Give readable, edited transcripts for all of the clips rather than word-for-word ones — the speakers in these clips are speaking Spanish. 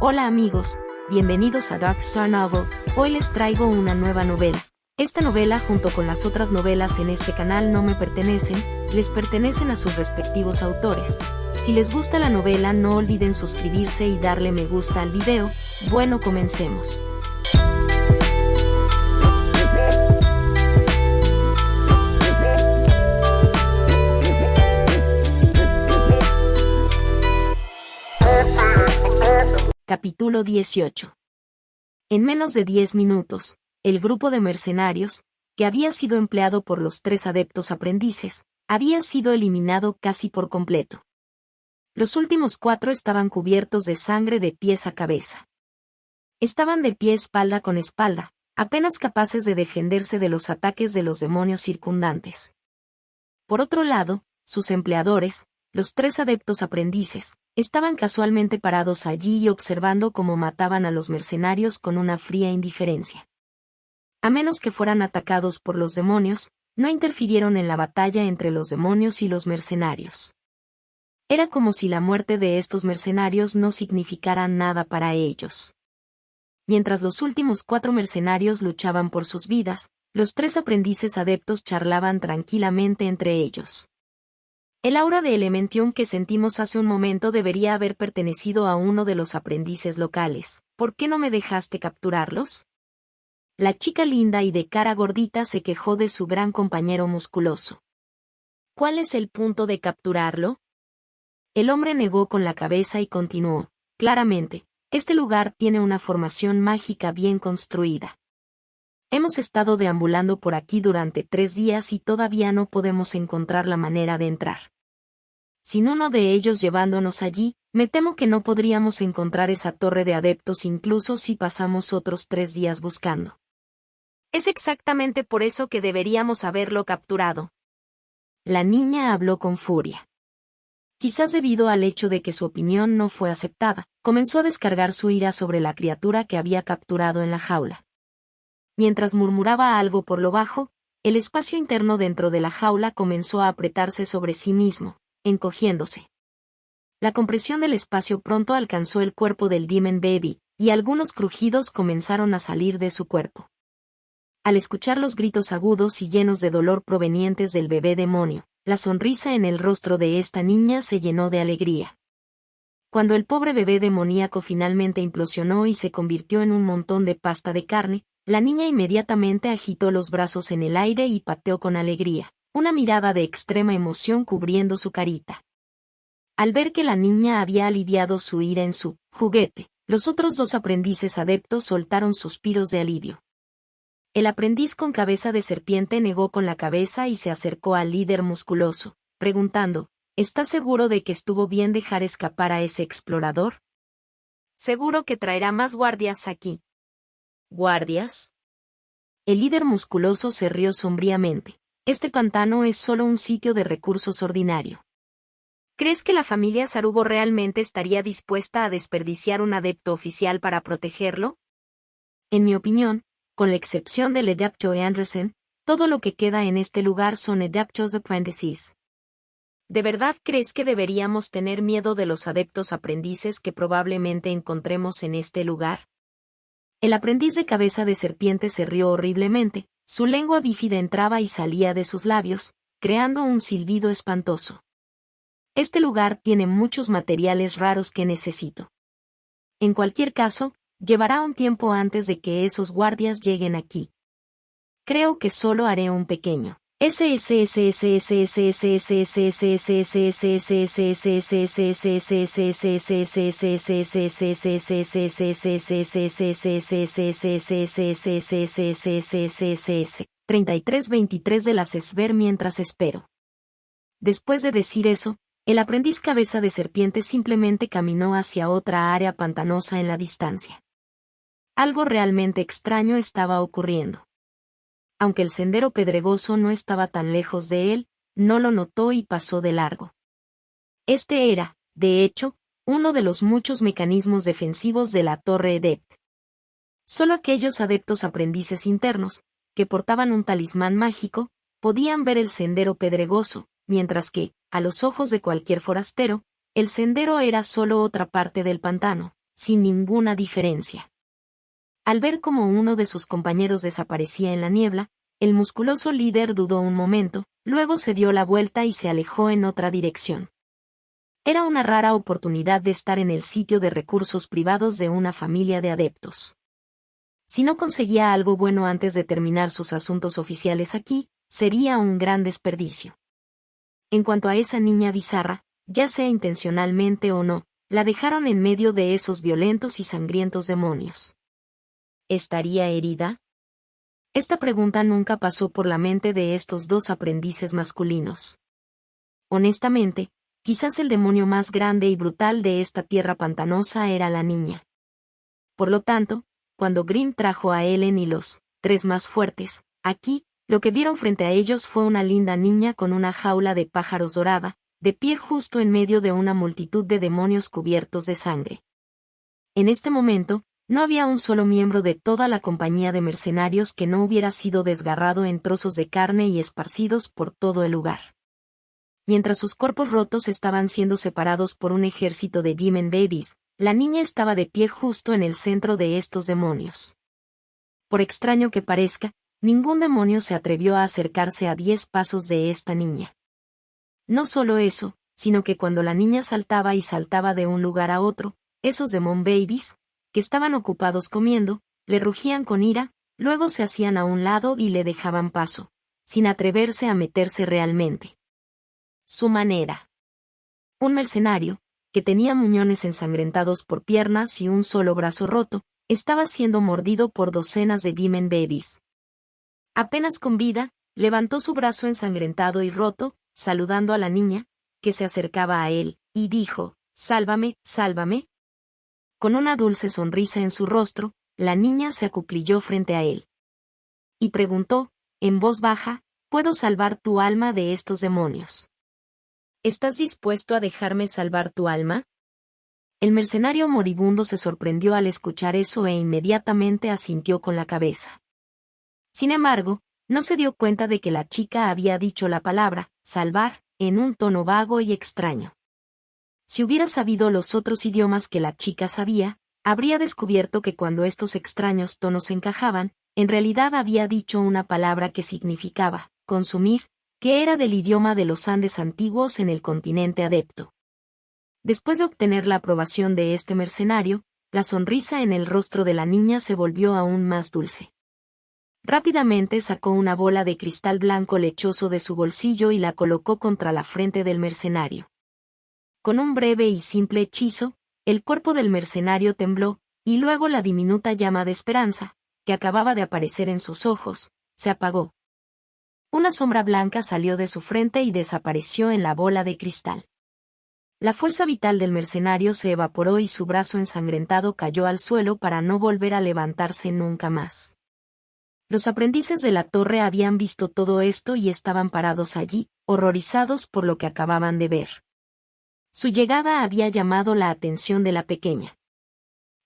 Hola amigos, bienvenidos a Dark Star Novel. Hoy les traigo una nueva novela. Esta novela, junto con las otras novelas en este canal, no me pertenecen, les pertenecen a sus respectivos autores. Si les gusta la novela, no olviden suscribirse y darle me gusta al video. Bueno, comencemos. Capítulo 18. En menos de 10 minutos, el grupo de mercenarios, que había sido empleado por los 3 adeptos aprendices, había sido eliminado casi por completo. Los últimos 4 estaban cubiertos de sangre de pies a cabeza. Estaban de pie espalda con espalda, apenas capaces de defenderse de los ataques de los demonios circundantes. Por otro lado, sus empleadores, los 3 adeptos aprendices, estaban casualmente parados allí y observando cómo mataban a los mercenarios con una fría indiferencia. A menos que fueran atacados por los demonios, no interfirieron en la batalla entre los demonios y los mercenarios. Era como si la muerte de estos mercenarios no significara nada para ellos. Mientras los últimos 4 mercenarios luchaban por sus vidas, los 3 aprendices adeptos charlaban tranquilamente entre ellos. El aura de Elementium que sentimos hace un momento debería haber pertenecido a uno de los aprendices locales. ¿Por qué no me dejaste capturarlos? La chica linda y de cara gordita se quejó de su gran compañero musculoso. ¿Cuál es el punto de capturarlo? El hombre negó con la cabeza y continuó. Claramente, este lugar tiene una formación mágica bien construida. Hemos estado deambulando por aquí durante 3 días y todavía no podemos encontrar la manera de entrar. Sin uno de ellos llevándonos allí, me temo que no podríamos encontrar esa torre de adeptos incluso si pasamos otros 3 días buscando. Es exactamente por eso que deberíamos haberlo capturado. La niña habló con furia. Quizás debido al hecho de que su opinión no fue aceptada, comenzó a descargar su ira sobre la criatura que había capturado en la jaula. Mientras murmuraba algo por lo bajo, el espacio interno dentro de la jaula comenzó a apretarse sobre sí mismo, encogiéndose. La compresión del espacio pronto alcanzó el cuerpo del Demon Baby, y algunos crujidos comenzaron a salir de su cuerpo. Al escuchar los gritos agudos y llenos de dolor provenientes del bebé demonio, la sonrisa en el rostro de esta niña se llenó de alegría. Cuando el pobre bebé demoníaco finalmente implosionó y se convirtió en un montón de pasta de carne, la niña inmediatamente agitó los brazos en el aire y pateó con alegría, una mirada de extrema emoción cubriendo su carita. Al ver que la niña había aliviado su ira en su juguete, los otros 2 aprendices adeptos soltaron suspiros de alivio. El aprendiz con cabeza de serpiente negó con la cabeza y se acercó al líder musculoso, preguntando, ¿estás seguro de que estuvo bien dejar escapar a ese explorador? Seguro que traerá más guardias aquí. ¿Guardias? El líder musculoso se rió sombríamente. Este pantano es solo un sitio de recursos ordinario. ¿Crees que la familia Sarubo realmente estaría dispuesta a desperdiciar un adepto oficial para protegerlo? En mi opinión, con la excepción del Adepto Andersen, todo lo que queda en este lugar son Adeptos Apprentices. ¿De verdad crees que deberíamos tener miedo de los adeptos aprendices que probablemente encontremos en este lugar? El aprendiz de cabeza de serpiente se rió horriblemente, su lengua bífida entraba y salía de sus labios, creando un silbido espantoso. Este lugar tiene muchos materiales raros que necesito. En cualquier caso, llevará un tiempo antes de que esos guardias lleguen aquí. Creo que solo haré un pequeño. 3323 de las Esber mientras espero. Después de decir eso, el aprendiz cabeza de serpiente simplemente caminó hacia otra área pantanosa en la distancia. Algo realmente extraño estaba ocurriendo. Aunque el sendero pedregoso no estaba tan lejos de él, no lo notó y pasó de largo. Este era, de hecho, uno de los muchos mecanismos defensivos de la Torre Edet. Solo aquellos adeptos aprendices internos, que portaban un talismán mágico, podían ver el sendero pedregoso, mientras que, a los ojos de cualquier forastero, el sendero era solo otra parte del pantano, sin ninguna diferencia. Al ver cómo uno de sus compañeros desaparecía en la niebla, el musculoso líder dudó un momento, luego se dio la vuelta y se alejó en otra dirección. Era una rara oportunidad de estar en el sitio de recursos privados de una familia de adeptos. Si no conseguía algo bueno antes de terminar sus asuntos oficiales aquí, sería un gran desperdicio. En cuanto a esa niña bizarra, ya sea intencionalmente o no, la dejaron en medio de esos violentos y sangrientos demonios. ¿Estaría herida? Esta pregunta nunca pasó por la mente de estos dos aprendices masculinos. Honestamente, quizás el demonio más grande y brutal de esta tierra pantanosa era la niña. Por lo tanto, cuando Grimm trajo a Ellen y los tres más fuertes, aquí, lo que vieron frente a ellos fue una linda niña con una jaula de pájaros dorada, de pie justo en medio de una multitud de demonios cubiertos de sangre. En este momento, no había un solo miembro de toda la compañía de mercenarios que no hubiera sido desgarrado en trozos de carne y esparcidos por todo el lugar. Mientras sus cuerpos rotos estaban siendo separados por un ejército de Demon Babies, la niña estaba de pie justo en el centro de estos demonios. Por extraño que parezca, ningún demonio se atrevió a acercarse a 10 pasos de esta niña. No solo eso, sino que cuando la niña saltaba y saltaba de un lugar a otro, esos Demon Babies, que estaban ocupados comiendo, le rugían con ira, luego se hacían a un lado y le dejaban paso, sin atreverse a meterse realmente. Su manera. Un mercenario, que tenía muñones ensangrentados por piernas y un solo brazo roto, estaba siendo mordido por docenas de Demon Babies. Apenas con vida, levantó su brazo ensangrentado y roto, saludando a la niña, que se acercaba a él, y dijo, «Sálvame, sálvame». Con una dulce sonrisa en su rostro, la niña se acuclilló frente a él. Y preguntó, en voz baja, «¿Puedo salvar tu alma de estos demonios? ¿Estás dispuesto a dejarme salvar tu alma?» El mercenario moribundo se sorprendió al escuchar eso e inmediatamente asintió con la cabeza. Sin embargo, no se dio cuenta de que la chica había dicho la palabra, salvar, en un tono vago y extraño. Si hubiera sabido los otros idiomas que la chica sabía, habría descubierto que cuando estos extraños tonos encajaban, en realidad había dicho una palabra que significaba, consumir, que era del idioma de los Andes antiguos en el continente adepto. Después de obtener la aprobación de este mercenario, la sonrisa en el rostro de la niña se volvió aún más dulce. Rápidamente sacó una bola de cristal blanco lechoso de su bolsillo y la colocó contra la frente del mercenario. Con un breve y simple hechizo, el cuerpo del mercenario tembló, y luego la diminuta llama de esperanza, que acababa de aparecer en sus ojos, se apagó. Una sombra blanca salió de su frente y desapareció en la bola de cristal. La fuerza vital del mercenario se evaporó y su brazo ensangrentado cayó al suelo para no volver a levantarse nunca más. Los aprendices de la torre habían visto todo esto y estaban parados allí, horrorizados por lo que acababan de ver. Su llegada había llamado la atención de la pequeña.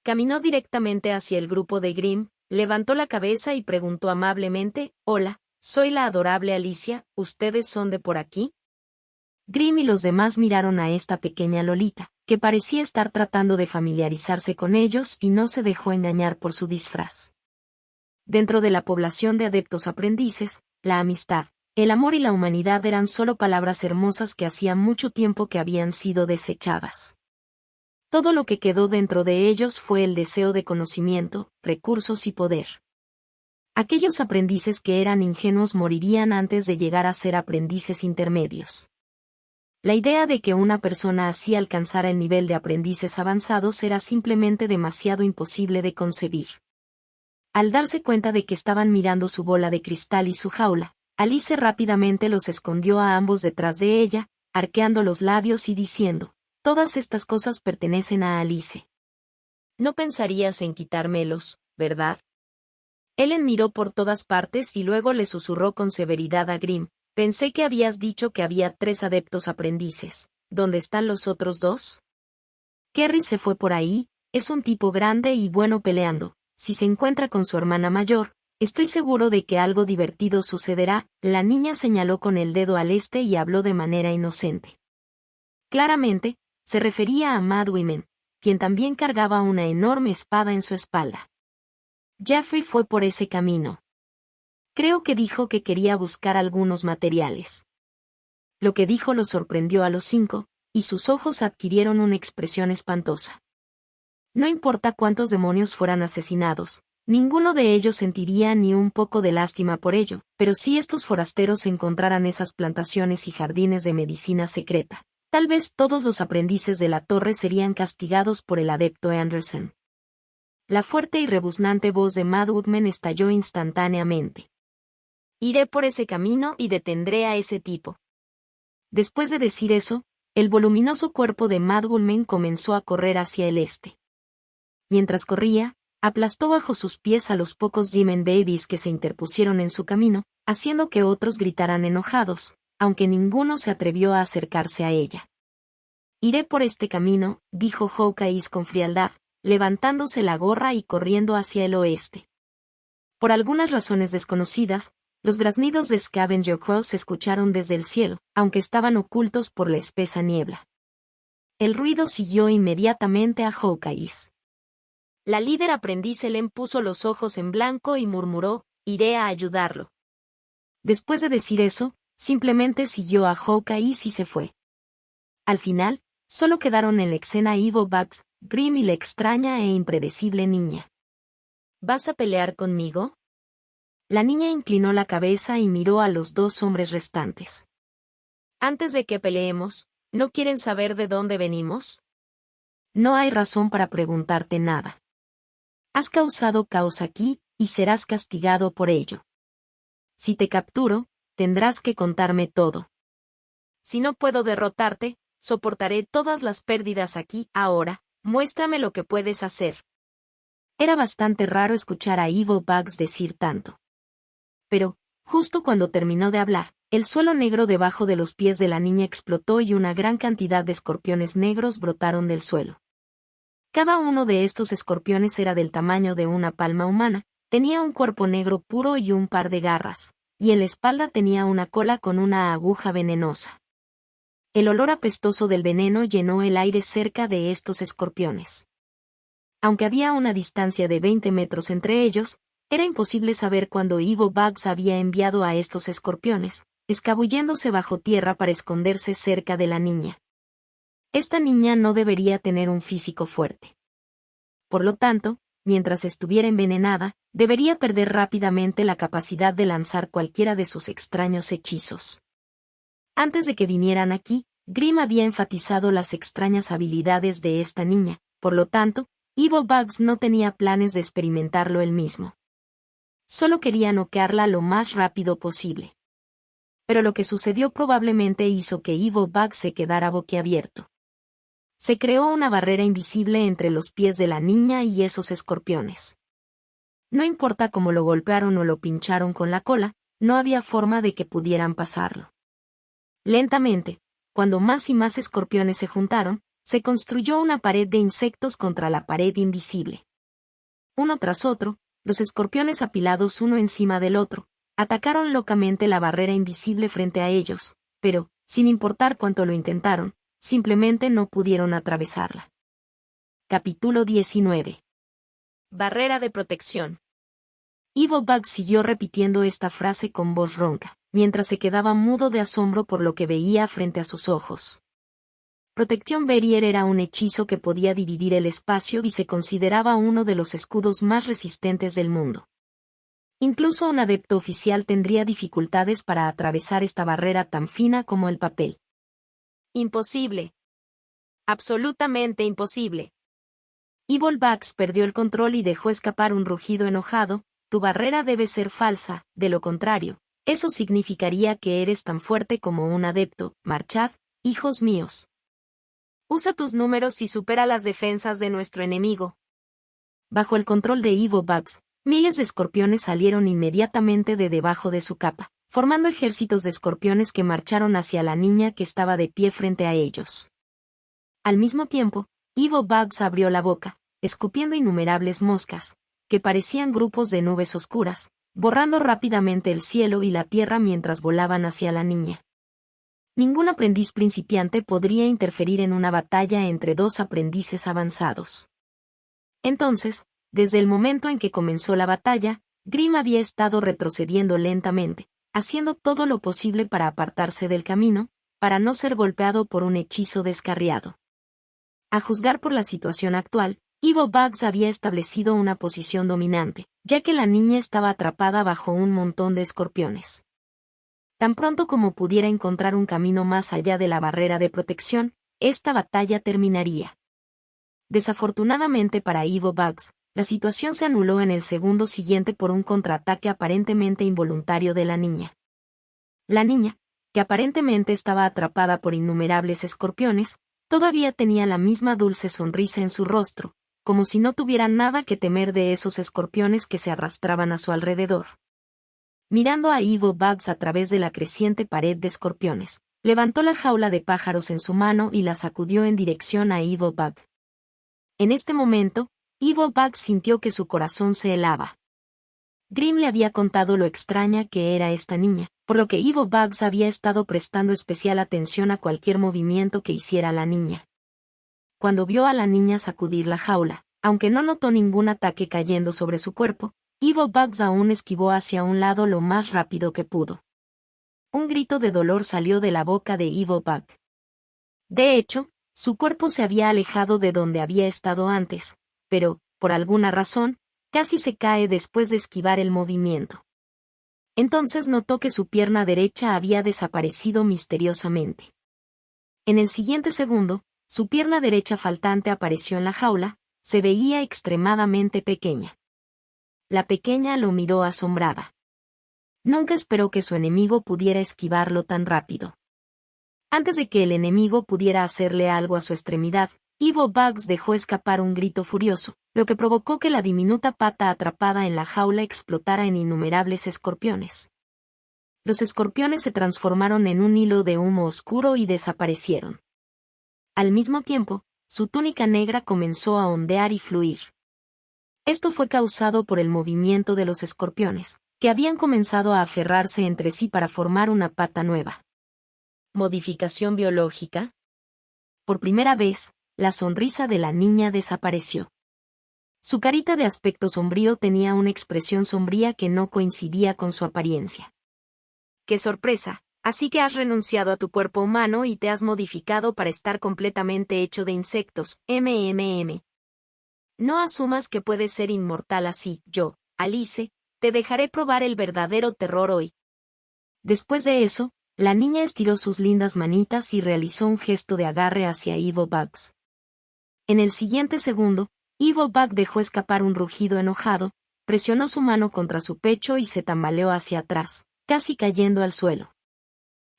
Caminó directamente hacia el grupo de Grimm, levantó la cabeza y preguntó amablemente, «Hola, soy la adorable Alicia, ¿ustedes son de por aquí?» Grimm y los demás miraron a esta pequeña Lolita, que parecía estar tratando de familiarizarse con ellos y no se dejó engañar por su disfraz. Dentro de la población de adeptos aprendices, la amistad, el amor y la humanidad eran solo palabras hermosas que hacía mucho tiempo que habían sido desechadas. Todo lo que quedó dentro de ellos fue el deseo de conocimiento, recursos y poder. Aquellos aprendices que eran ingenuos morirían antes de llegar a ser aprendices intermedios. La idea de que una persona así alcanzara el nivel de aprendices avanzados era simplemente demasiado imposible de concebir. Al darse cuenta de que estaban mirando su bola de cristal y su jaula, Alice rápidamente los escondió a ambos detrás de ella, arqueando los labios y diciendo, «Todas estas cosas pertenecen a Alice. No pensarías en quitármelos, ¿verdad?» Ellen miró por todas partes y luego le susurró con severidad a Grimm, «Pensé que habías dicho que había 3 adeptos aprendices. ¿Dónde están los otros 2? Kerry se fue por ahí, es un tipo grande y bueno peleando. Si se encuentra con su hermana mayor, estoy seguro de que algo divertido sucederá». La niña señaló con el dedo al este y habló de manera inocente. Claramente, se refería a Mad Women, quien también cargaba una enorme espada en su espalda. Jaffrey fue por ese camino. Creo que dijo que quería buscar algunos materiales. Lo que dijo lo sorprendió a los 5, y sus ojos adquirieron una expresión espantosa. No importa cuántos demonios fueran asesinados, ninguno de ellos sentiría ni un poco de lástima por ello, pero si estos forasteros encontraran esas plantaciones y jardines de medicina secreta, tal vez todos los aprendices de la torre serían castigados por el adepto Anderson. La fuerte y rebuznante voz de Mad Woodman estalló instantáneamente. Iré por ese camino y detendré a ese tipo. Después de decir eso, el voluminoso cuerpo de Mad Woodman comenzó a correr hacia el este. Mientras corría, aplastó bajo sus pies a los pocos Demon Babies que se interpusieron en su camino, haciendo que otros gritaran enojados, aunque ninguno se atrevió a acercarse a ella. Iré por este camino, dijo Hawkeye con frialdad, levantándose la gorra y corriendo hacia el oeste. Por algunas razones desconocidas, los graznidos de Scavenger Cross se escucharon desde el cielo, aunque estaban ocultos por la espesa niebla. El ruido siguió inmediatamente a Hawkeye. La líder aprendiz Helen puso los ojos en blanco y murmuró, iré a ayudarlo. Después de decir eso, simplemente siguió a Hawkeye y se fue. Al final, solo quedaron en la escena Evil Bugs, Grim y la extraña e impredecible niña. ¿Vas a pelear conmigo? La niña inclinó la cabeza y miró a los dos hombres restantes. Antes de que peleemos, ¿no quieren saber de dónde venimos? No hay razón para preguntarte nada. Has causado caos aquí, y serás castigado por ello. Si te capturo, tendrás que contarme todo. Si no puedo derrotarte, soportaré todas las pérdidas aquí, ahora, muéstrame lo que puedes hacer. Era bastante raro escuchar a Evil Bugs decir tanto. Pero, justo cuando terminó de hablar, el suelo negro debajo de los pies de la niña explotó y una gran cantidad de escorpiones negros brotaron del suelo. Cada uno de estos escorpiones era del tamaño de una palma humana, tenía un cuerpo negro puro y un par de garras, y en la espalda tenía una cola con una aguja venenosa. El olor apestoso del veneno llenó el aire cerca de estos escorpiones. Aunque había una distancia de 20 metros entre ellos, era imposible saber cuándo Evil Bugs había enviado a estos escorpiones, escabulléndose bajo tierra para esconderse cerca de la niña. Esta niña no debería tener un físico fuerte. Por lo tanto, mientras estuviera envenenada, debería perder rápidamente la capacidad de lanzar cualquiera de sus extraños hechizos. Antes de que vinieran aquí, Grim había enfatizado las extrañas habilidades de esta niña, por lo tanto, Evil Bugs no tenía planes de experimentarlo él mismo. Solo quería noquearla lo más rápido posible. Pero lo que sucedió probablemente hizo que Evil Bugs se quedara boquiabierto. Se creó una barrera invisible entre los pies de la niña y esos escorpiones. No importa cómo lo golpearon o lo pincharon con la cola, no había forma de que pudieran pasarlo. Lentamente, cuando más y más escorpiones se juntaron, se construyó una pared de insectos contra la pared invisible. Uno tras otro, los escorpiones apilados uno encima del otro, atacaron locamente la barrera invisible frente a ellos, pero, sin importar cuánto lo intentaron, simplemente no pudieron atravesarla. Capítulo 19. Barrera de protección. Evil Bug siguió repitiendo esta frase con voz ronca, mientras se quedaba mudo de asombro por lo que veía frente a sus ojos. Protección Barrier era un hechizo que podía dividir el espacio y se consideraba uno de los escudos más resistentes del mundo. Incluso un adepto oficial tendría dificultades para atravesar esta barrera tan fina como el papel. Imposible. Absolutamente imposible. Evil Bugs perdió el control y dejó escapar un rugido enojado. Tu barrera debe ser falsa, de lo contrario, eso significaría que eres tan fuerte como un adepto. Marchad, hijos míos. Usa tus números y supera las defensas de nuestro enemigo. Bajo el control de Evil Bugs, miles de escorpiones salieron inmediatamente de debajo de su capa, formando ejércitos de escorpiones que marcharon hacia la niña que estaba de pie frente a ellos. Al mismo tiempo, Evil Bugs abrió la boca, escupiendo innumerables moscas, que parecían grupos de nubes oscuras, borrando rápidamente el cielo y la tierra mientras volaban hacia la niña. Ningún aprendiz principiante podría interferir en una batalla entre dos aprendices avanzados. Entonces, desde el momento en que comenzó la batalla, Grimm había estado retrocediendo lentamente, haciendo todo lo posible para apartarse del camino, para no ser golpeado por un hechizo descarriado. A juzgar por la situación actual, Evil Bugs había establecido una posición dominante, ya que la niña estaba atrapada bajo un montón de escorpiones. Tan pronto como pudiera encontrar un camino más allá de la barrera de protección, esta batalla terminaría. Desafortunadamente para Evil Bugs, la situación se anuló en el segundo siguiente por un contraataque aparentemente involuntario de la niña. La niña, que aparentemente estaba atrapada por innumerables escorpiones, todavía tenía la misma dulce sonrisa en su rostro, como si no tuviera nada que temer de esos escorpiones que se arrastraban a su alrededor. Mirando a Evil Bugs a través de la creciente pared de escorpiones, levantó la jaula de pájaros en su mano y la sacudió en dirección a Evil Bug. En este momento, Evil Bug sintió que su corazón se helaba. Grimm le había contado lo extraña que era esta niña, por lo que Evil Bugs había estado prestando especial atención a cualquier movimiento que hiciera la niña. Cuando vio a la niña sacudir la jaula, aunque no notó ningún ataque cayendo sobre su cuerpo, Evil Bugs aún esquivó hacia un lado lo más rápido que pudo. Un grito de dolor salió de la boca de Evil Bug. De hecho, su cuerpo se había alejado de donde había estado antes, pero, por alguna razón, casi se cae después de esquivar el movimiento. Entonces notó que su pierna derecha había desaparecido misteriosamente. En el siguiente segundo, su pierna derecha faltante apareció en la jaula, se veía extremadamente pequeña. La pequeña lo miró asombrada. Nunca esperó que su enemigo pudiera esquivarlo tan rápido. Antes de que el enemigo pudiera hacerle algo a su extremidad, Evil Bugs dejó escapar un grito furioso, lo que provocó que la diminuta pata atrapada en la jaula explotara en innumerables escorpiones. Los escorpiones se transformaron en un hilo de humo oscuro y desaparecieron. Al mismo tiempo, su túnica negra comenzó a ondear y fluir. Esto fue causado por el movimiento de los escorpiones, que habían comenzado a aferrarse entre sí para formar una pata nueva. ¿Modificación biológica? Por primera vez, la sonrisa de la niña desapareció. Su carita de aspecto sombrío tenía una expresión sombría que no coincidía con su apariencia. ¡Qué sorpresa! Así que has renunciado a tu cuerpo humano y te has modificado para estar completamente hecho de insectos, No asumas que puedes ser inmortal así. Yo, Alice, te dejaré probar el verdadero terror hoy. Después de eso, la niña estiró sus lindas manitas y realizó un gesto de agarre hacia Evil Bugs. En el siguiente segundo, Evil Bug dejó escapar un rugido enojado, presionó su mano contra su pecho y se tambaleó hacia atrás, casi cayendo al suelo.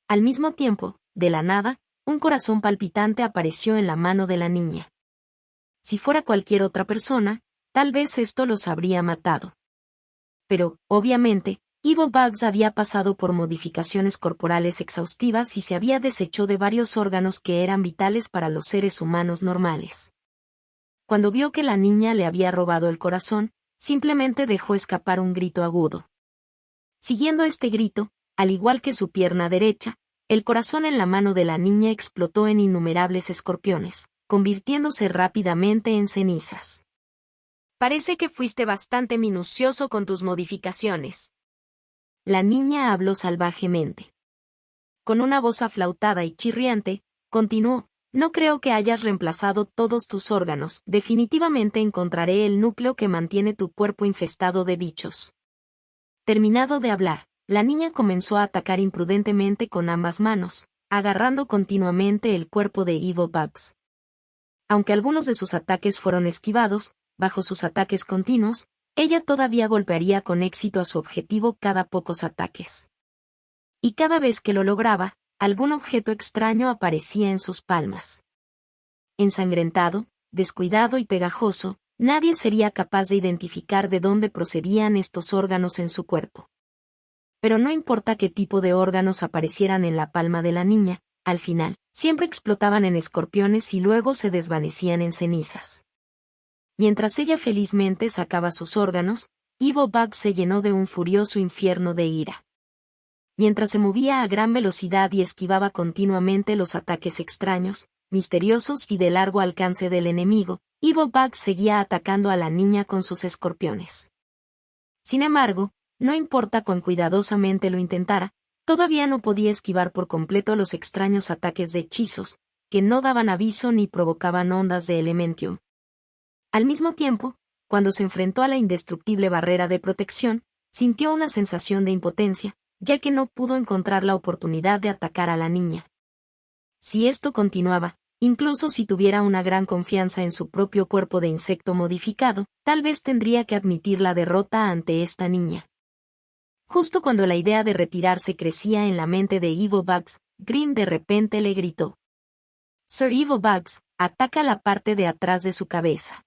Al mismo tiempo, de la nada, un corazón palpitante apareció en la mano de la niña. Si fuera cualquier otra persona, tal vez esto los habría matado. Pero, obviamente, Evil Bugs había pasado por modificaciones corporales exhaustivas y se había deshecho de varios órganos que eran vitales para los seres humanos normales. Cuando vio que la niña le había robado el corazón, simplemente dejó escapar un grito agudo. Siguiendo este grito, al igual que su pierna derecha, el corazón en la mano de la niña explotó en innumerables escorpiones, convirtiéndose rápidamente en cenizas. Parece que fuiste bastante minucioso con tus modificaciones. La niña habló salvajemente. Con una voz aflautada y chirriante, continuó: no creo que hayas reemplazado todos tus órganos, definitivamente encontraré el núcleo que mantiene tu cuerpo infestado de bichos. Terminado de hablar, la niña comenzó a atacar imprudentemente con ambas manos, agarrando continuamente el cuerpo de Evil Bugs. Aunque algunos de sus ataques fueron esquivados, bajo sus ataques continuos, ella todavía golpearía con éxito a su objetivo cada pocos ataques. Y cada vez que lo lograba, algún objeto extraño aparecía en sus palmas. Ensangrentado, descuidado y pegajoso, nadie sería capaz de identificar de dónde procedían estos órganos en su cuerpo. Pero no importa qué tipo de órganos aparecieran en la palma de la niña, al final, siempre explotaban en escorpiones y luego se desvanecían en cenizas. Mientras ella felizmente sacaba sus órganos, Evil Bug se llenó de un furioso infierno de ira. mientras se movía a gran velocidad y esquivaba continuamente los ataques extraños, misteriosos y de largo alcance del enemigo, Evil Bugs seguía atacando a la niña con sus escorpiones. Sin embargo, no importa cuán cuidadosamente lo intentara, todavía no podía esquivar por completo los extraños ataques de hechizos, que no daban aviso ni provocaban ondas de Elementium. Al mismo tiempo, cuando se enfrentó a la indestructible barrera de protección, sintió una sensación de impotencia, ya que no pudo encontrar la oportunidad de atacar a la niña. Si esto continuaba, incluso si tuviera una gran confianza en su propio cuerpo de insecto modificado, tal vez tendría que admitir la derrota ante esta niña. Justo cuando la idea de retirarse crecía en la mente de Evil Bugs, Grimm de repente le gritó: «Sir Evil Bugs, ataca la parte de atrás de su cabeza».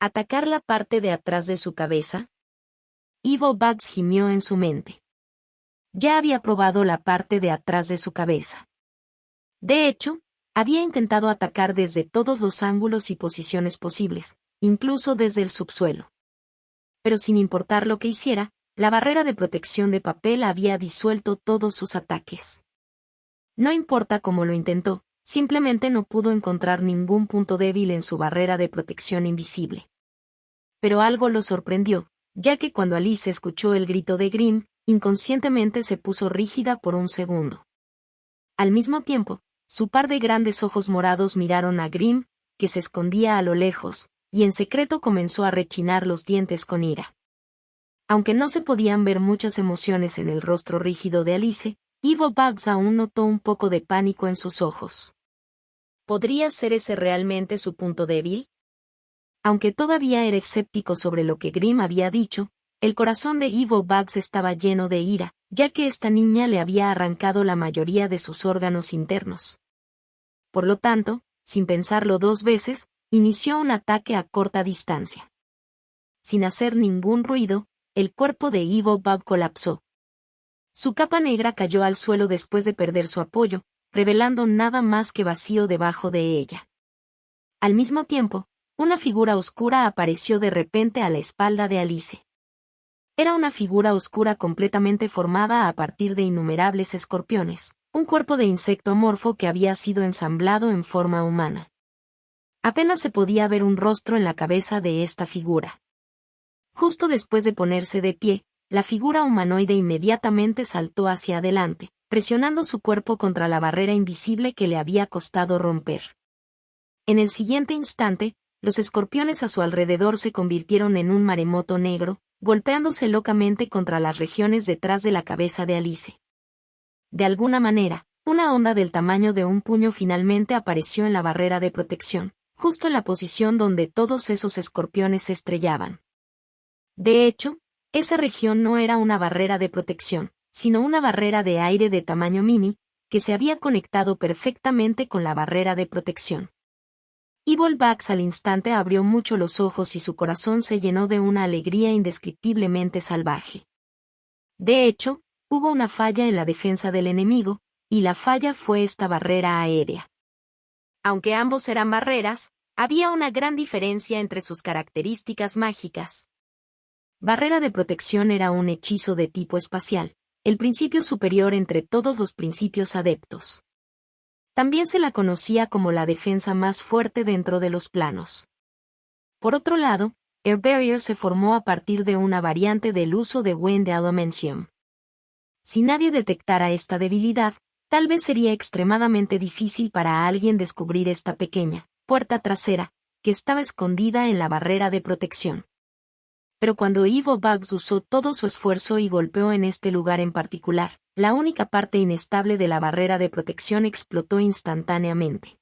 ¿Atacar la parte de atrás de su cabeza? Evil Bugs gimió en su mente. Ya había probado la parte de atrás de su cabeza. De hecho, había intentado atacar desde todos los ángulos y posiciones posibles, incluso desde el subsuelo. Pero sin importar lo que hiciera, la barrera de protección de papel había disuelto todos sus ataques. No importa cómo lo intentó, simplemente no pudo encontrar ningún punto débil en su barrera de protección invisible. Pero algo lo sorprendió, ya que cuando Alice escuchó el grito de Grimm, inconscientemente se puso rígida por un segundo. Al mismo tiempo, su par de grandes ojos morados miraron a Grimm, que se escondía a lo lejos, y en secreto comenzó a rechinar los dientes con ira. Aunque no se podían ver muchas emociones en el rostro rígido de Alice, Evil Bugs aún notó un poco de pánico en sus ojos. ¿Podría ser ese realmente su punto débil? Aunque todavía era escéptico sobre lo que Grimm había dicho, el corazón de Evil Bugs estaba lleno de ira, ya que esta niña le había arrancado la mayoría de sus órganos internos. Por lo tanto, sin pensarlo dos veces, inició un ataque a corta distancia. Sin hacer ningún ruido, el cuerpo de Evil Bug colapsó. Su capa negra cayó al suelo después de perder su apoyo, revelando nada más que vacío debajo de ella. Al mismo tiempo, una figura oscura apareció de repente a la espalda de Alice. Era una figura oscura completamente formada a partir de innumerables escorpiones, un cuerpo de insecto amorfo que había sido ensamblado en forma humana. Apenas se podía ver un rostro en la cabeza de esta figura. Justo después de ponerse de pie, la figura humanoide inmediatamente saltó hacia adelante, presionando su cuerpo contra la barrera invisible que le había costado romper. En el siguiente instante, los escorpiones a su alrededor se convirtieron en un maremoto negro, golpeándose locamente contra las regiones detrás de la cabeza de Alice. De alguna manera, una onda del tamaño de un puño finalmente apareció en la barrera de protección, justo en la posición donde todos esos escorpiones se estrellaban. De hecho, esa región no era una barrera de protección, sino una barrera de aire de tamaño mini, que se había conectado perfectamente con la barrera de protección. Evil Bugs al instante abrió mucho los ojos y su corazón se llenó de una alegría indescriptiblemente salvaje. De hecho, hubo una falla en la defensa del enemigo, y la falla fue esta barrera aérea. Aunque ambos eran barreras, había una gran diferencia entre sus características mágicas. Barrera de protección era un hechizo de tipo espacial, el principio superior entre todos los principios adeptos. También se la conocía como la defensa más fuerte dentro de los planos. Por otro lado, Air Barrier se formó a partir de una variante del uso de Wind Elementium. Si nadie detectara esta debilidad, tal vez sería extremadamente difícil para alguien descubrir esta pequeña puerta trasera, que estaba escondida en la barrera de protección. Pero cuando Evil Bugs usó todo su esfuerzo y golpeó en este lugar en particular, la única parte inestable de la barrera de protección explotó instantáneamente.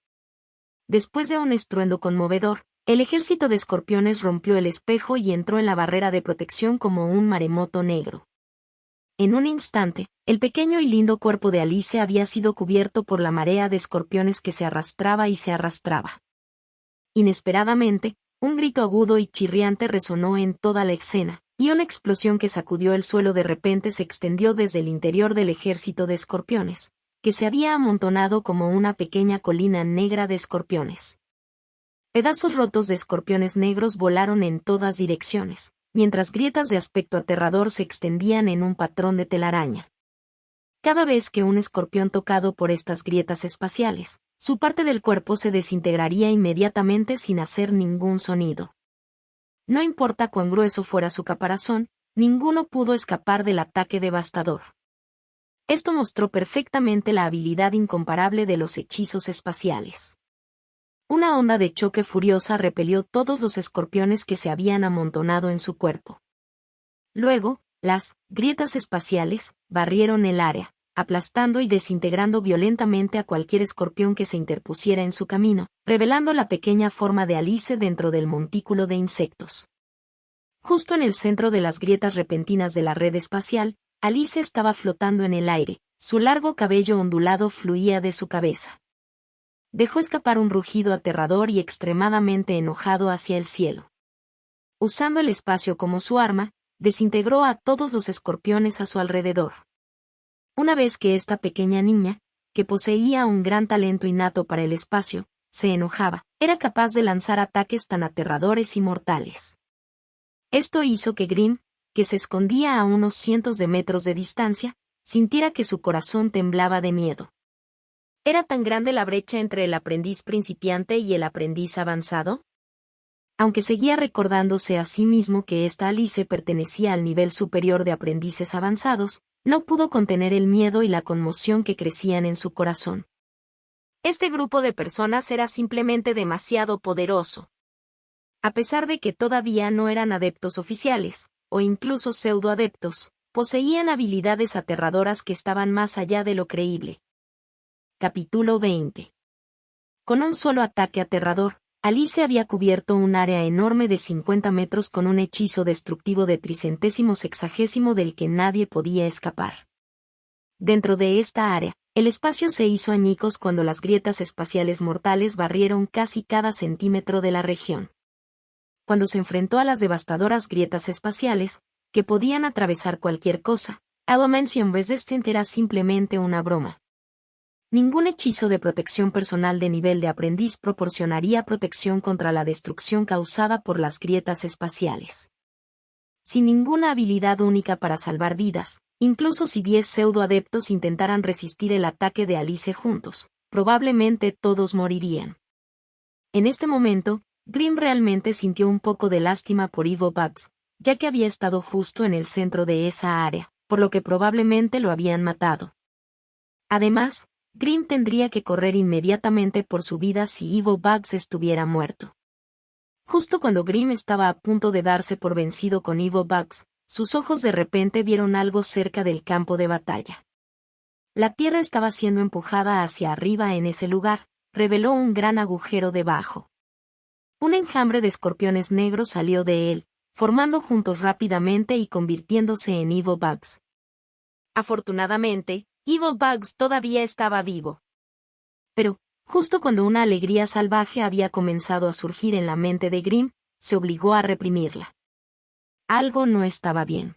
Después de un estruendo conmovedor, el ejército de escorpiones rompió el espejo y entró en la barrera de protección como un maremoto negro. En un instante, el pequeño y lindo cuerpo de Alice había sido cubierto por la marea de escorpiones que se arrastraba y se arrastraba. Inesperadamente, un grito agudo y chirriante resonó en toda la escena, y una explosión que sacudió el suelo de repente se extendió desde el interior del ejército de escorpiones, que se había amontonado como una pequeña colina negra de escorpiones. Pedazos rotos de escorpiones negros volaron en todas direcciones, mientras grietas de aspecto aterrador se extendían en un patrón de telaraña. Cada vez que un escorpión tocado por estas grietas espaciales, su parte del cuerpo se desintegraría inmediatamente sin hacer ningún sonido. No importa cuán grueso fuera su caparazón, ninguno pudo escapar del ataque devastador. Esto mostró perfectamente la habilidad incomparable de los hechizos espaciales. Una onda de choque furiosa repelió todos los escorpiones que se habían amontonado en su cuerpo. Luego, las grietas espaciales barrieron el área, aplastando y desintegrando violentamente a cualquier escorpión que se interpusiera en su camino, revelando la pequeña forma de Alice dentro del montículo de insectos. Justo en el centro de las grietas repentinas de la red espacial, Alice estaba flotando en el aire, su largo cabello ondulado fluía de su cabeza. Dejó escapar un rugido aterrador y extremadamente enojado hacia el cielo. Usando el espacio como su arma, desintegró a todos los escorpiones a su alrededor. Una vez que esta pequeña niña, que poseía un gran talento innato para el espacio, se enojaba, era capaz de lanzar ataques tan aterradores y mortales. Esto hizo que Grimm, que se escondía a unos cientos de metros de distancia, sintiera que su corazón temblaba de miedo. ¿Era tan grande la brecha entre el aprendiz principiante y el aprendiz avanzado? Aunque seguía recordándose a sí mismo que esta Alice pertenecía al nivel superior de aprendices avanzados, no pudo contener el miedo y la conmoción que crecían en su corazón. Este grupo de personas era simplemente demasiado poderoso. A pesar de que todavía no eran adeptos oficiales, o incluso pseudoadeptos, poseían habilidades aterradoras que estaban más allá de lo creíble. Capítulo 20. Con un solo ataque aterrador, Alice había cubierto un área enorme de 50 metros con un hechizo destructivo de tricentésimo sexagésimo del que nadie podía escapar. Dentro de esta área, el espacio se hizo añicos cuando las grietas espaciales mortales barrieron casi cada centímetro de la región. Cuando se enfrentó a las devastadoras grietas espaciales, que podían atravesar cualquier cosa, Dimension Resistant era simplemente una broma. Ningún hechizo de protección personal de nivel de aprendiz proporcionaría protección contra la destrucción causada por las grietas espaciales. Sin ninguna habilidad única para salvar vidas, incluso si 10 pseudoadeptos intentaran resistir el ataque de Alice juntos, probablemente todos morirían. En este momento, Grimm realmente sintió un poco de lástima por Evil Bugs, ya que había estado justo en el centro de esa área, por lo que probablemente lo habían matado. Además, Grimm tendría que correr inmediatamente por su vida si Evil Bugs estuviera muerto. Justo cuando Grimm estaba a punto de darse por vencido con Evil Bugs, sus ojos de repente vieron algo cerca del campo de batalla. La tierra estaba siendo empujada hacia arriba en ese lugar, reveló un gran agujero debajo. Un enjambre de escorpiones negros salió de él, formando juntos rápidamente y convirtiéndose en Evil Bugs. Afortunadamente, Evil Bugs todavía estaba vivo. Pero, justo cuando una alegría salvaje había comenzado a surgir en la mente de Grimm, se obligó a reprimirla. Algo no estaba bien.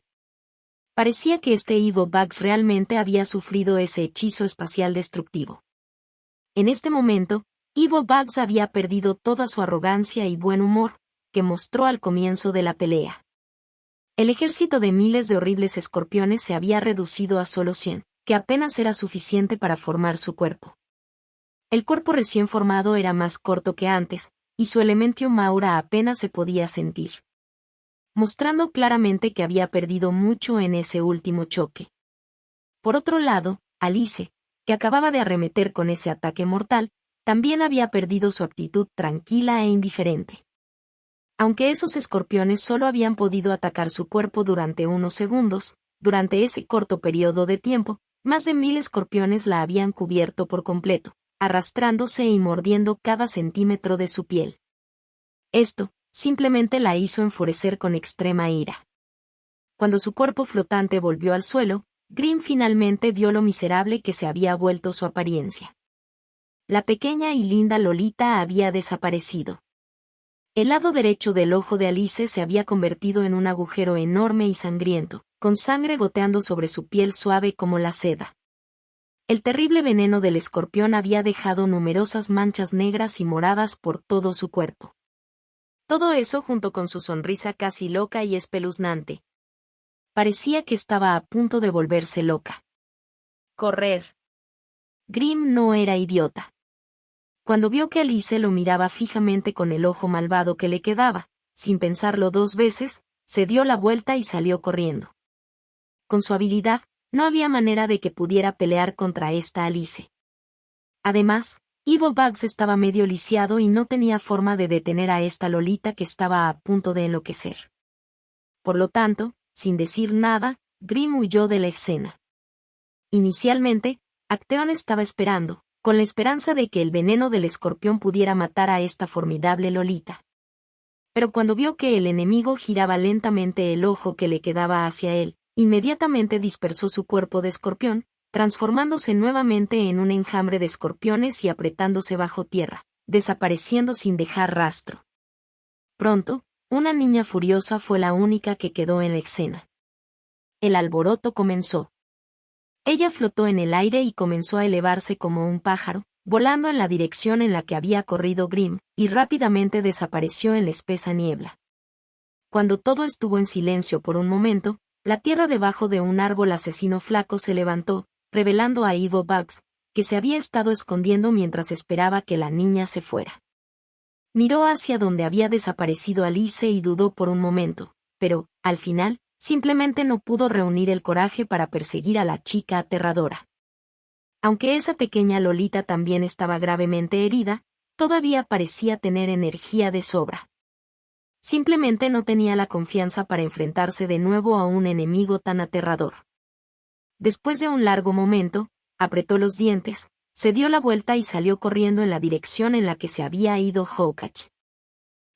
Parecía que este Evil Bugs realmente había sufrido ese hechizo espacial destructivo. En este momento, Evil Bugs había perdido toda su arrogancia y buen humor, que mostró al comienzo de la pelea. El ejército de miles de horribles escorpiones se había reducido a solo 100. Que apenas era suficiente para formar su cuerpo. El cuerpo recién formado era más corto que antes, y su Elementium aura apenas se podía sentir, mostrando claramente que había perdido mucho en ese último choque. Por otro lado, Alice, que acababa de arremeter con ese ataque mortal, también había perdido su actitud tranquila e indiferente. Aunque esos escorpiones solo habían podido atacar su cuerpo durante unos segundos, durante ese corto periodo de tiempo, más de 1000 escorpiones la habían cubierto por completo, arrastrándose y mordiendo cada centímetro de su piel. Esto, simplemente la hizo enfurecer con extrema ira. Cuando su cuerpo flotante volvió al suelo, Grimm finalmente vio lo miserable que se había vuelto su apariencia. La pequeña y linda Lolita había desaparecido. El lado derecho del ojo de Alice se había convertido en un agujero enorme y sangriento, con sangre goteando sobre su piel suave como la seda. El terrible veneno del escorpión había dejado numerosas manchas negras y moradas por todo su cuerpo. Todo eso junto con su sonrisa casi loca y espeluznante. Parecía que estaba a punto de volverse loca. Correr. Grimm no era idiota. Cuando vio que Alice lo miraba fijamente con el ojo malvado que le quedaba, sin pensarlo 2 veces, se dio la vuelta y salió corriendo. Con su habilidad, no había manera de que pudiera pelear contra esta Alice. Además, Evil Bugs estaba medio lisiado y no tenía forma de detener a esta Lolita que estaba a punto de enloquecer. Por lo tanto, sin decir nada, Grimm huyó de la escena. Inicialmente, Acteon estaba esperando, con la esperanza de que el veneno del escorpión pudiera matar a esta formidable Lolita. Pero cuando vio que el enemigo giraba lentamente el ojo que le quedaba hacia él, inmediatamente dispersó su cuerpo de escorpión, transformándose nuevamente en un enjambre de escorpiones y apretándose bajo tierra, desapareciendo sin dejar rastro. Pronto, una niña furiosa fue la única que quedó en la escena. El alboroto comenzó. Ella flotó en el aire y comenzó a elevarse como un pájaro, volando en la dirección en la que había corrido Grimm, y rápidamente desapareció en la espesa niebla. Cuando todo estuvo en silencio por un momento, la tierra debajo de un árbol asesino flaco se levantó, revelando a Evil Bugs, que se había estado escondiendo mientras esperaba que la niña se fuera. Miró hacia donde había desaparecido Alice y dudó por un momento, pero, al final, simplemente no pudo reunir el coraje para perseguir a la chica aterradora. Aunque esa pequeña Lolita también estaba gravemente herida, todavía parecía tener energía de sobra. Simplemente no tenía la confianza para enfrentarse de nuevo a un enemigo tan aterrador. Después de un largo momento, apretó los dientes, se dio la vuelta y salió corriendo en la dirección en la que se había ido Hawkeye.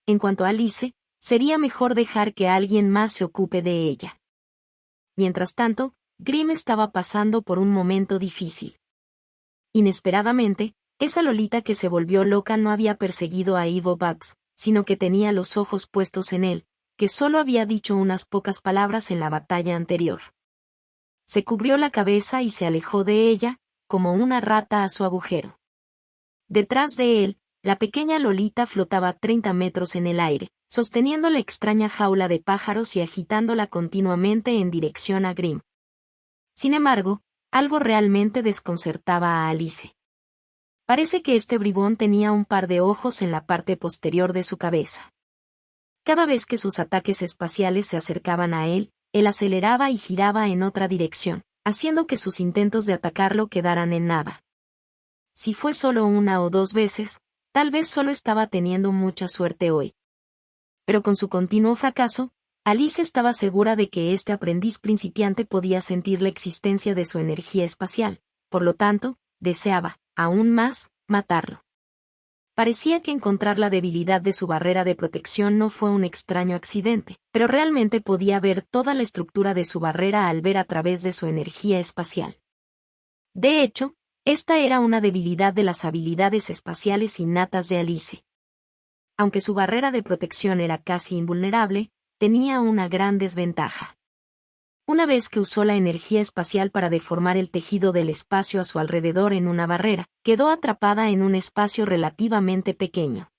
En cuanto a Alice, sería mejor dejar que alguien más se ocupe de ella. Mientras tanto, Grimm estaba pasando por un momento difícil. Inesperadamente, esa Lolita que se volvió loca no había perseguido a Evil Bugs, sino que tenía los ojos puestos en él, que solo había dicho unas pocas palabras en la batalla anterior. Se cubrió la cabeza y se alejó de ella, como una rata a su agujero. Detrás de él, la pequeña Lolita flotaba 30 metros en el aire, sosteniendo la extraña jaula de pájaros y agitándola continuamente en dirección a Grimm. Sin embargo, algo realmente desconcertaba a Alice. Parece que este bribón tenía un par de ojos en la parte posterior de su cabeza. Cada vez que sus ataques espaciales se acercaban a él aceleraba y giraba en otra dirección, haciendo que sus intentos de atacarlo quedaran en nada. Si fue solo 1 o 2 veces, tal vez solo estaba teniendo mucha suerte hoy. Pero con su continuo fracaso, Alice estaba segura de que este aprendiz principiante podía sentir la existencia de su energía espacial, por lo tanto, deseaba, aún más, matarlo. Parecía que encontrar la debilidad de su barrera de protección no fue un extraño accidente, pero realmente podía ver toda la estructura de su barrera al ver a través de su energía espacial. De hecho, esta era una debilidad de las habilidades espaciales innatas de Alice. Aunque su barrera de protección era casi invulnerable, tenía una gran desventaja. Una vez que usó la energía espacial para deformar el tejido del espacio a su alrededor en una barrera, quedó atrapada en un espacio relativamente pequeño.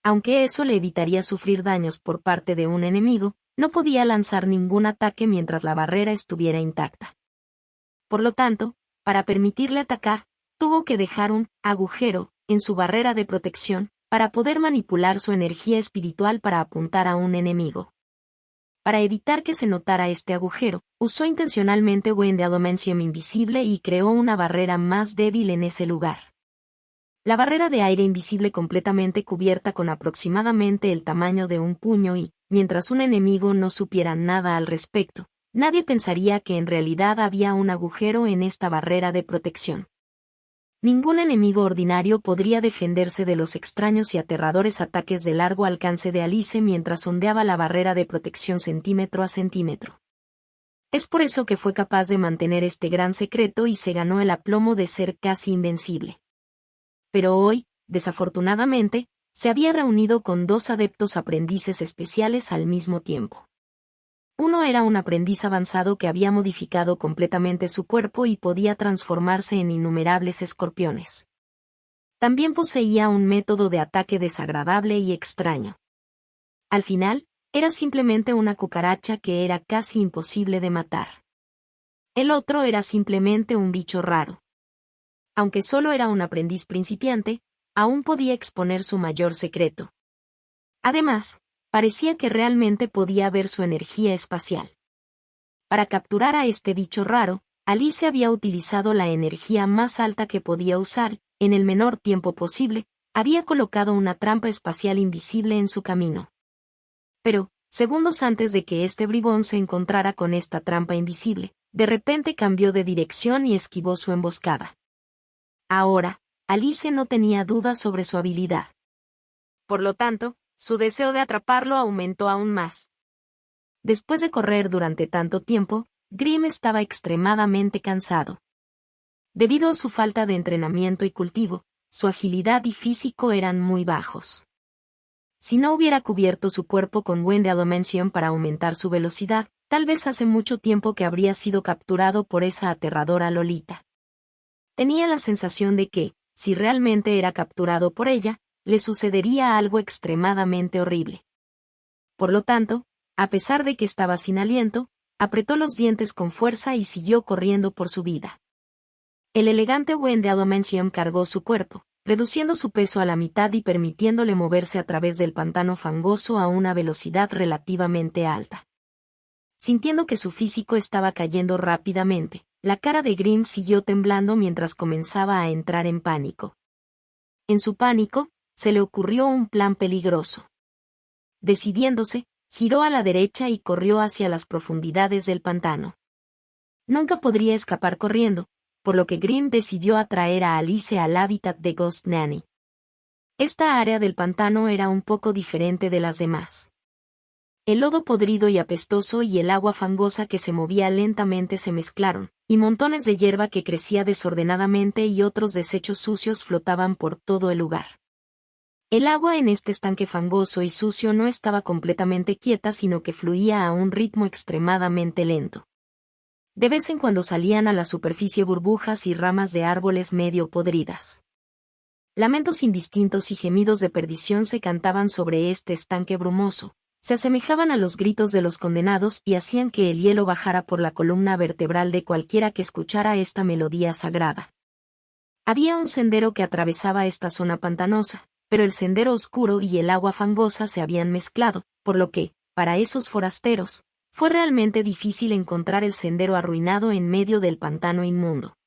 Aunque eso le evitaría sufrir daños por parte de un enemigo, no podía lanzar ningún ataque mientras la barrera estuviera intacta. Por lo tanto, para permitirle atacar, tuvo que dejar un agujero en su barrera de protección para poder manipular su energía espiritual para apuntar a un enemigo. Para evitar que se notara este agujero, usó intencionalmente Wind Adamantium invisible y creó una barrera más débil en ese lugar. La barrera de aire invisible completamente cubierta con aproximadamente el tamaño de un puño y, mientras un enemigo no supiera nada al respecto, nadie pensaría que en realidad había un agujero en esta barrera de protección. Ningún enemigo ordinario podría defenderse de los extraños y aterradores ataques de largo alcance de Alice mientras ondeaba la barrera de protección centímetro a centímetro. Es por eso que fue capaz de mantener este gran secreto y se ganó el aplomo de ser casi invencible. Pero hoy, desafortunadamente, se había reunido con 2 adeptos aprendices especiales al mismo tiempo. Uno era un aprendiz avanzado que había modificado completamente su cuerpo y podía transformarse en innumerables escorpiones. También poseía un método de ataque desagradable y extraño. Al final, era simplemente una cucaracha que era casi imposible de matar. El otro era simplemente un bicho raro. Aunque solo era un aprendiz principiante, aún podía exponer su mayor secreto. Además, parecía que realmente podía ver su energía espacial. Para capturar a este bicho raro, Alice había utilizado la energía más alta que podía usar, en el menor tiempo posible, había colocado una trampa espacial invisible en su camino. Pero, segundos antes de que este bribón se encontrara con esta trampa invisible, de repente cambió de dirección y esquivó su emboscada. Ahora, Alice no tenía dudas sobre su habilidad. Por lo tanto, su deseo de atraparlo aumentó aún más. Después de correr durante tanto tiempo, Grimm estaba extremadamente cansado. Debido a su falta de entrenamiento y cultivo, su agilidad y físico eran muy bajos. Si no hubiera cubierto su cuerpo con Wind Adamantium para aumentar su velocidad, tal vez hace mucho tiempo que habría sido capturado por esa aterradora Lolita. Tenía la sensación de que, si realmente era capturado por ella, le sucedería algo extremadamente horrible. Por lo tanto, a pesar de que estaba sin aliento, apretó los dientes con fuerza y siguió corriendo por su vida. El elegante Wind Adamantium cargó su cuerpo, reduciendo su peso a la mitad y permitiéndole moverse a través del pantano fangoso a una velocidad relativamente alta. Sintiendo que su físico estaba cayendo rápidamente, la cara de Grimm siguió temblando mientras comenzaba a entrar en pánico. En su pánico, se le ocurrió un plan peligroso. Decidiéndose, giró a la derecha y corrió hacia las profundidades del pantano. Nunca podría escapar corriendo, por lo que Grimm decidió atraer a Alice al hábitat de Ghost Nanny. Esta área del pantano era un poco diferente de las demás. El lodo podrido y apestoso y el agua fangosa que se movía lentamente se mezclaron, y montones de hierba que crecía desordenadamente y otros desechos sucios flotaban por todo el lugar. El agua en este estanque fangoso y sucio no estaba completamente quieta, sino que fluía a un ritmo extremadamente lento. De vez en cuando salían a la superficie burbujas y ramas de árboles medio podridas. Lamentos indistintos y gemidos de perdición se cantaban sobre este estanque brumoso, se asemejaban a los gritos de los condenados y hacían que el hielo bajara por la columna vertebral de cualquiera que escuchara esta melodía sagrada. Había un sendero que atravesaba esta zona pantanosa, pero el sendero oscuro y el agua fangosa se habían mezclado, por lo que, para esos forasteros, fue realmente difícil encontrar el sendero arruinado en medio del pantano inmundo.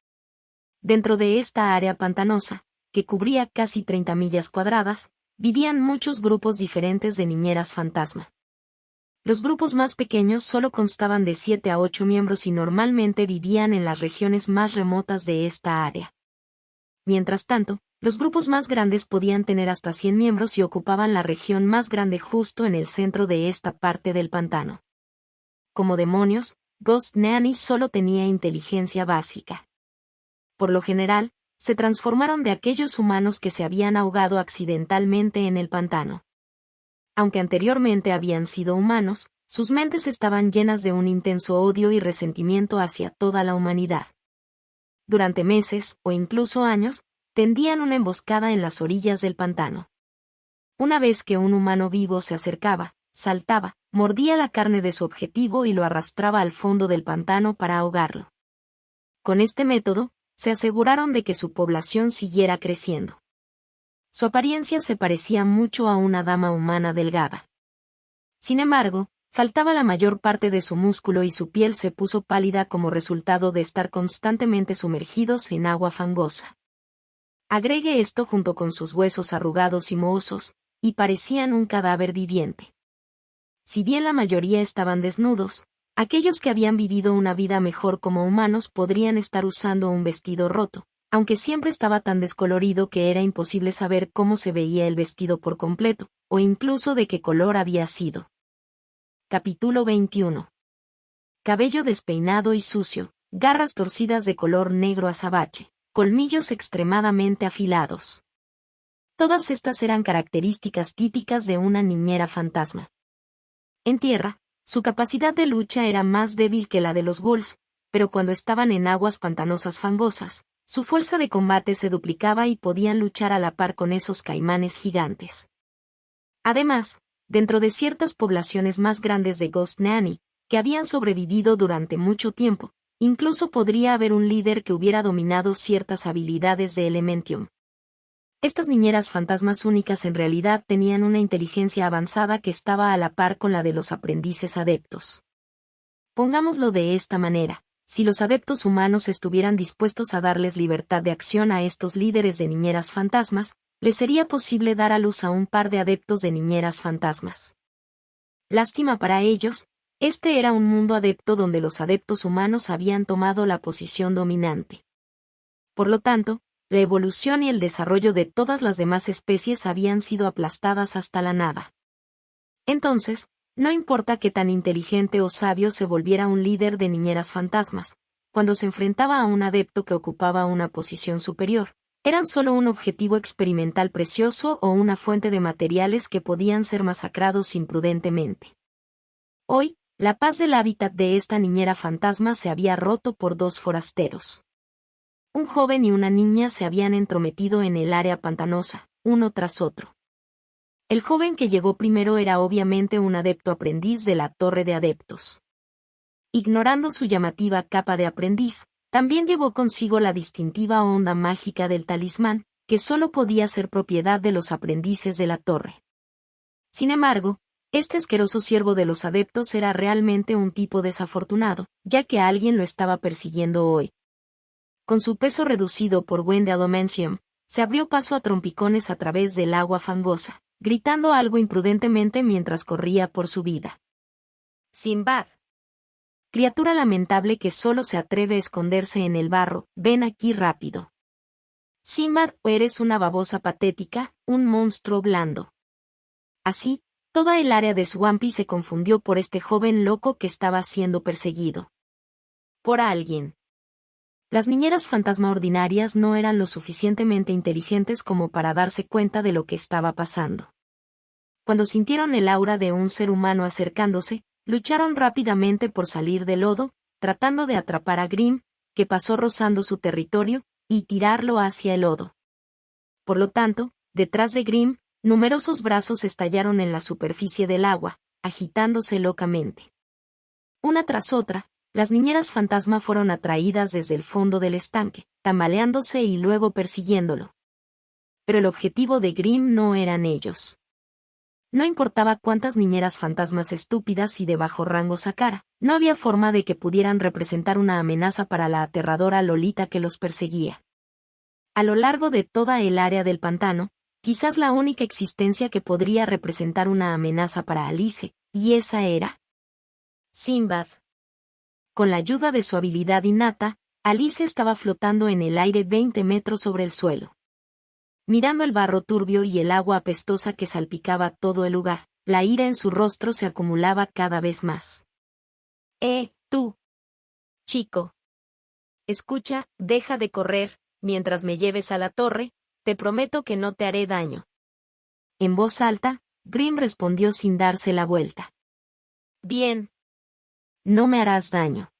Dentro de esta área pantanosa, que cubría casi 30 millas cuadradas, vivían muchos grupos diferentes de niñeras fantasma. Los grupos más pequeños solo constaban de 7 a 8 miembros y normalmente vivían en las regiones más remotas de esta área. Mientras tanto, los grupos más grandes podían tener hasta 100 miembros y ocupaban la región más grande justo en el centro de esta parte del pantano. Como demonios, Ghost Nanny solo tenía inteligencia básica. Por lo general, se transformaron de aquellos humanos que se habían ahogado accidentalmente en el pantano. Aunque anteriormente habían sido humanos, sus mentes estaban llenas de un intenso odio y resentimiento hacia toda la humanidad. Durante meses, o incluso años, tendían una emboscada en las orillas del pantano. Una vez que un humano vivo se acercaba, saltaba, mordía la carne de su objetivo y lo arrastraba al fondo del pantano para ahogarlo. Con este método, se aseguraron de que su población siguiera creciendo. Su apariencia se parecía mucho a una dama humana delgada. Sin embargo, faltaba la mayor parte de su músculo y su piel se puso pálida como resultado de estar constantemente sumergidos en agua fangosa. Agregue esto junto con sus huesos arrugados y mohosos, y parecían un cadáver viviente. Si bien la mayoría estaban desnudos, aquellos que habían vivido una vida mejor como humanos podrían estar usando un vestido roto, aunque siempre estaba tan descolorido que era imposible saber cómo se veía el vestido por completo, o incluso de qué color había sido. Capítulo 21. Cabello despeinado y sucio, garras torcidas de color negro azabache, colmillos extremadamente afilados. Todas estas eran características típicas de una niñera fantasma. En tierra, su capacidad de lucha era más débil que la de los ghouls, pero cuando estaban en aguas pantanosas fangosas, su fuerza de combate se duplicaba y podían luchar a la par con esos caimanes gigantes. Además, dentro de ciertas poblaciones más grandes de Ghost Nanny, que habían sobrevivido durante mucho tiempo, incluso podría haber un líder que hubiera dominado ciertas habilidades de Elementium. Estas niñeras fantasmas únicas en realidad tenían una inteligencia avanzada que estaba a la par con la de los aprendices adeptos. Pongámoslo de esta manera, si los adeptos humanos estuvieran dispuestos a darles libertad de acción a estos líderes de niñeras fantasmas, les sería posible dar a luz a un par de adeptos de niñeras fantasmas. Lástima para ellos, este era un mundo adepto donde los adeptos humanos habían tomado la posición dominante. Por lo tanto, la evolución y el desarrollo de todas las demás especies habían sido aplastadas hasta la nada. Entonces, no importa qué tan inteligente o sabio se volviera un líder de niñeras fantasmas, cuando se enfrentaba a un adepto que ocupaba una posición superior, eran solo un objetivo experimental precioso o una fuente de materiales que podían ser masacrados imprudentemente. Hoy, la paz del hábitat de esta niñera fantasma se había roto por dos forasteros. Un joven y una niña se habían entrometido en el área pantanosa, uno tras otro. El joven que llegó primero era obviamente un adepto aprendiz de la Torre de Adeptos. Ignorando su llamativa capa de aprendiz, también llevó consigo la distintiva onda mágica del talismán, que solo podía ser propiedad de los aprendices de la torre. Sin embargo, este asqueroso siervo de los adeptos era realmente un tipo desafortunado, ya que alguien lo estaba persiguiendo hoy. Con su peso reducido por Wind Adamantium, se abrió paso a trompicones a través del agua fangosa, gritando algo imprudentemente mientras corría por su vida. Sinbad. Criatura lamentable que solo se atreve a esconderse en el barro, ven aquí rápido. Sinbad, eres una babosa patética, un monstruo blando. Así, toda el área de Swampy se confundió por este joven loco que estaba siendo perseguido por alguien. Las niñeras fantasma ordinarias no eran lo suficientemente inteligentes como para darse cuenta de lo que estaba pasando. Cuando sintieron el aura de un ser humano acercándose, lucharon rápidamente por salir del lodo, tratando de atrapar a Grimm, que pasó rozando su territorio, y tirarlo hacia el lodo. Por lo tanto, detrás de Grimm, numerosos brazos estallaron en la superficie del agua, agitándose locamente. Una tras otra, las niñeras fantasma fueron atraídas desde el fondo del estanque, tambaleándose y luego persiguiéndolo. Pero el objetivo de Grimm no eran ellos. No importaba cuántas niñeras fantasmas estúpidas y de bajo rango sacara, no había forma de que pudieran representar una amenaza para la aterradora Lolita que los perseguía. A lo largo de toda el área del pantano, quizás la única existencia que podría representar una amenaza para Alice, y esa era Sinbad. Con la ayuda de su habilidad innata, Alice estaba flotando en el aire 20 metros sobre el suelo. Mirando el barro turbio y el agua apestosa que salpicaba todo el lugar, la ira en su rostro se acumulaba cada vez más. Tú. Chico. Escucha, deja de correr, mientras me lleves a la torre, te prometo que no te haré daño. En voz alta, Grimm respondió sin darse la vuelta. Bien. No me harás daño.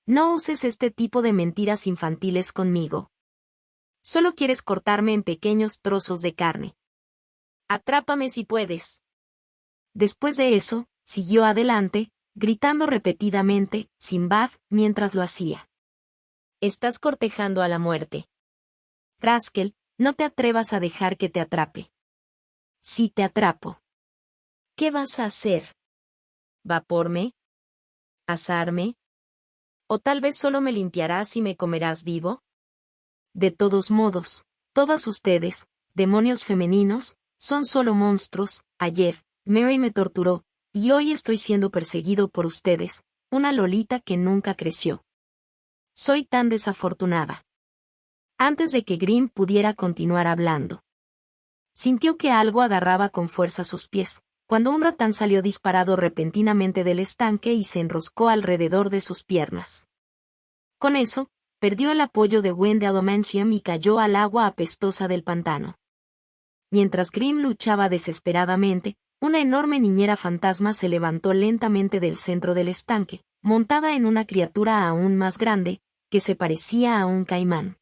No uses este tipo de mentiras infantiles conmigo. Solo quieres cortarme en pequeños trozos de carne. Atrápame si puedes. Después de eso, siguió adelante, gritando repetidamente, Sinbad, mientras lo hacía. Estás cortejando a la muerte. Raskel, no te atrevas a dejar que te atrape. Si te atrapo, ¿qué vas a hacer? ¿Vaporme? ¿Asarme? ¿O tal vez solo me limpiarás y me comerás vivo? De todos modos, todas ustedes, demonios femeninos, son solo monstruos. Ayer, Mary me torturó, y hoy estoy siendo perseguido por ustedes, una Lolita que nunca creció. Soy tan desafortunada. Antes de que Grimm pudiera continuar hablando, sintió que algo agarraba con fuerza sus pies, cuando un ratán salió disparado repentinamente del estanque y se enroscó alrededor de sus piernas. Con eso, perdió el apoyo de Wind Adamantium y cayó al agua apestosa del pantano. Mientras Grimm luchaba desesperadamente, una enorme niñera fantasma se levantó lentamente del centro del estanque, montada en una criatura aún más grande, que se parecía a un caimán.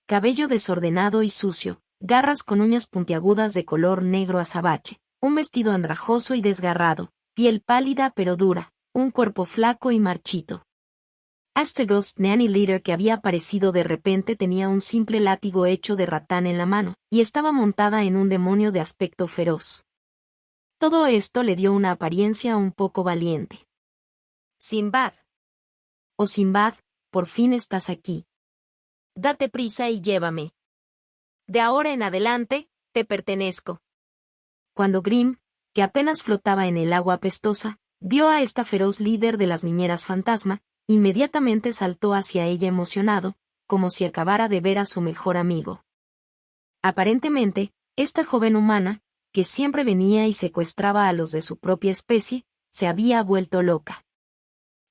Cabello desordenado y sucio, garras con uñas puntiagudas de color negro azabache, Un vestido andrajoso y desgarrado, piel pálida pero dura, un cuerpo flaco y marchito. Astergos Nanny Leader que había aparecido de repente tenía un simple látigo hecho de ratán en la mano, y estaba montada en un demonio de aspecto feroz. Todo esto le dio una apariencia un poco valiente. Sinbad. Oh Sinbad, por fin estás aquí. Date prisa y llévame. De ahora en adelante, te pertenezco. Cuando Grim, que apenas flotaba en el agua apestosa, vio a esta feroz líder de las niñeras fantasma, inmediatamente saltó hacia ella emocionado, como si acabara de ver a su mejor amigo. Aparentemente, esta joven humana, que siempre venía y secuestraba a los de su propia especie, se había vuelto loca.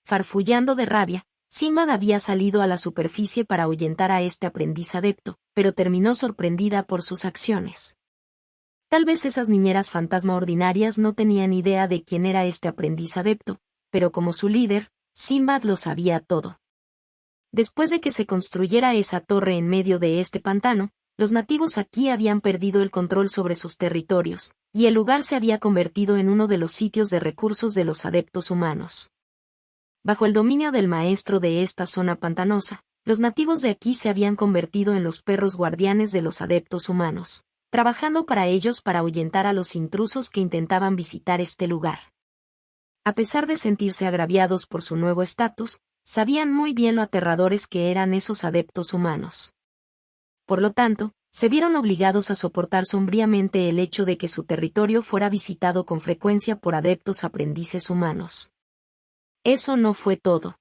Farfullando de rabia, Sinbad había salido a la superficie para ahuyentar a este aprendiz adepto, pero terminó sorprendida por sus acciones. Tal vez esas niñeras fantasma ordinarias no tenían idea de quién era este aprendiz adepto, pero como su líder, Sinbad lo sabía todo. Después de que se construyera esa torre en medio de este pantano, los nativos aquí habían perdido el control sobre sus territorios, y el lugar se había convertido en uno de los sitios de recursos de los adeptos humanos. Bajo el dominio del maestro de esta zona pantanosa, los nativos de aquí se habían convertido en los perros guardianes de los adeptos humanos, trabajando para ellos para ahuyentar a los intrusos que intentaban visitar este lugar. A pesar de sentirse agraviados por su nuevo estatus, sabían muy bien lo aterradores que eran esos adeptos humanos. Por lo tanto, se vieron obligados a soportar sombríamente el hecho de que su territorio fuera visitado con frecuencia por adeptos aprendices humanos. Eso no fue todo.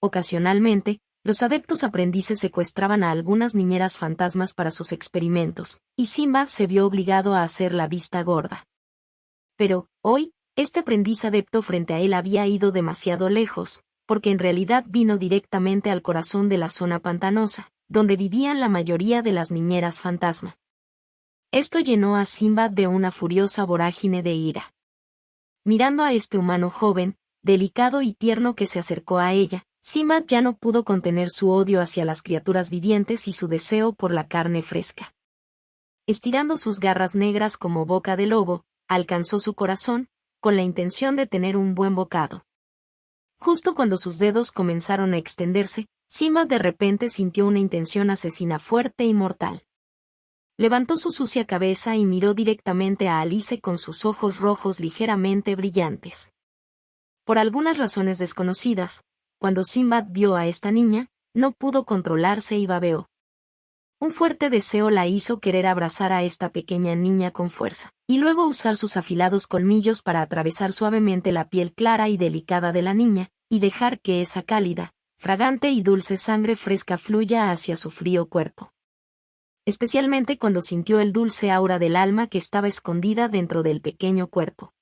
Ocasionalmente, los adeptos aprendices secuestraban a algunas niñeras fantasmas para sus experimentos, y Sinbad se vio obligado a hacer la vista gorda. Pero, hoy, este aprendiz adepto frente a él había ido demasiado lejos, porque en realidad vino directamente al corazón de la zona pantanosa, donde vivían la mayoría de las niñeras fantasma. Esto llenó a Sinbad de una furiosa vorágine de ira. Mirando a este humano joven, delicado y tierno que se acercó a ella, Sinbad ya no pudo contener su odio hacia las criaturas vivientes y su deseo por la carne fresca. Estirando sus garras negras como boca de lobo, alcanzó su corazón, con la intención de tener un buen bocado. Justo cuando sus dedos comenzaron a extenderse, Sinbad de repente sintió una intención asesina fuerte y mortal. Levantó su sucia cabeza y miró directamente a Alice con sus ojos rojos ligeramente brillantes. Por algunas razones desconocidas, cuando Sinbad vio a esta niña, no pudo controlarse y babeó. Un fuerte deseo la hizo querer abrazar a esta pequeña niña con fuerza, y luego usar sus afilados colmillos para atravesar suavemente la piel clara y delicada de la niña, y dejar que esa cálida, fragante y dulce sangre fresca fluya hacia su frío cuerpo. Especialmente cuando sintió el dulce aura del alma que estaba escondida dentro del pequeño cuerpo.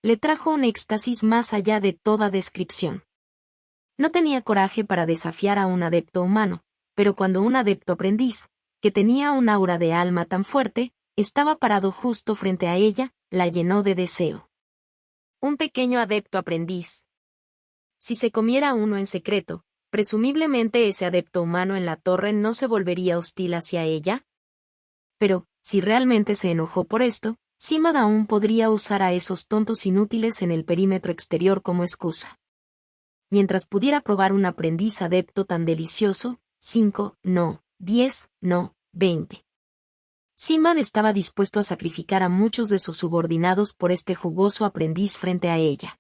Le trajo un éxtasis más allá de toda descripción. No tenía coraje para desafiar a un adepto humano, pero cuando un adepto aprendiz, que tenía un aura de alma tan fuerte, estaba parado justo frente a ella, la llenó de deseo. Un pequeño adepto aprendiz. Si se comiera uno en secreto, presumiblemente ese adepto humano en la torre no se volvería hostil hacia ella. Pero, si realmente se enojó por esto, Sinbad aún podría usar a esos tontos inútiles en el perímetro exterior como excusa. Mientras pudiera probar un aprendiz adepto tan delicioso, 5, no, 10, no, 20. Sinbad estaba dispuesto a sacrificar a muchos de sus subordinados por este jugoso aprendiz frente a ella.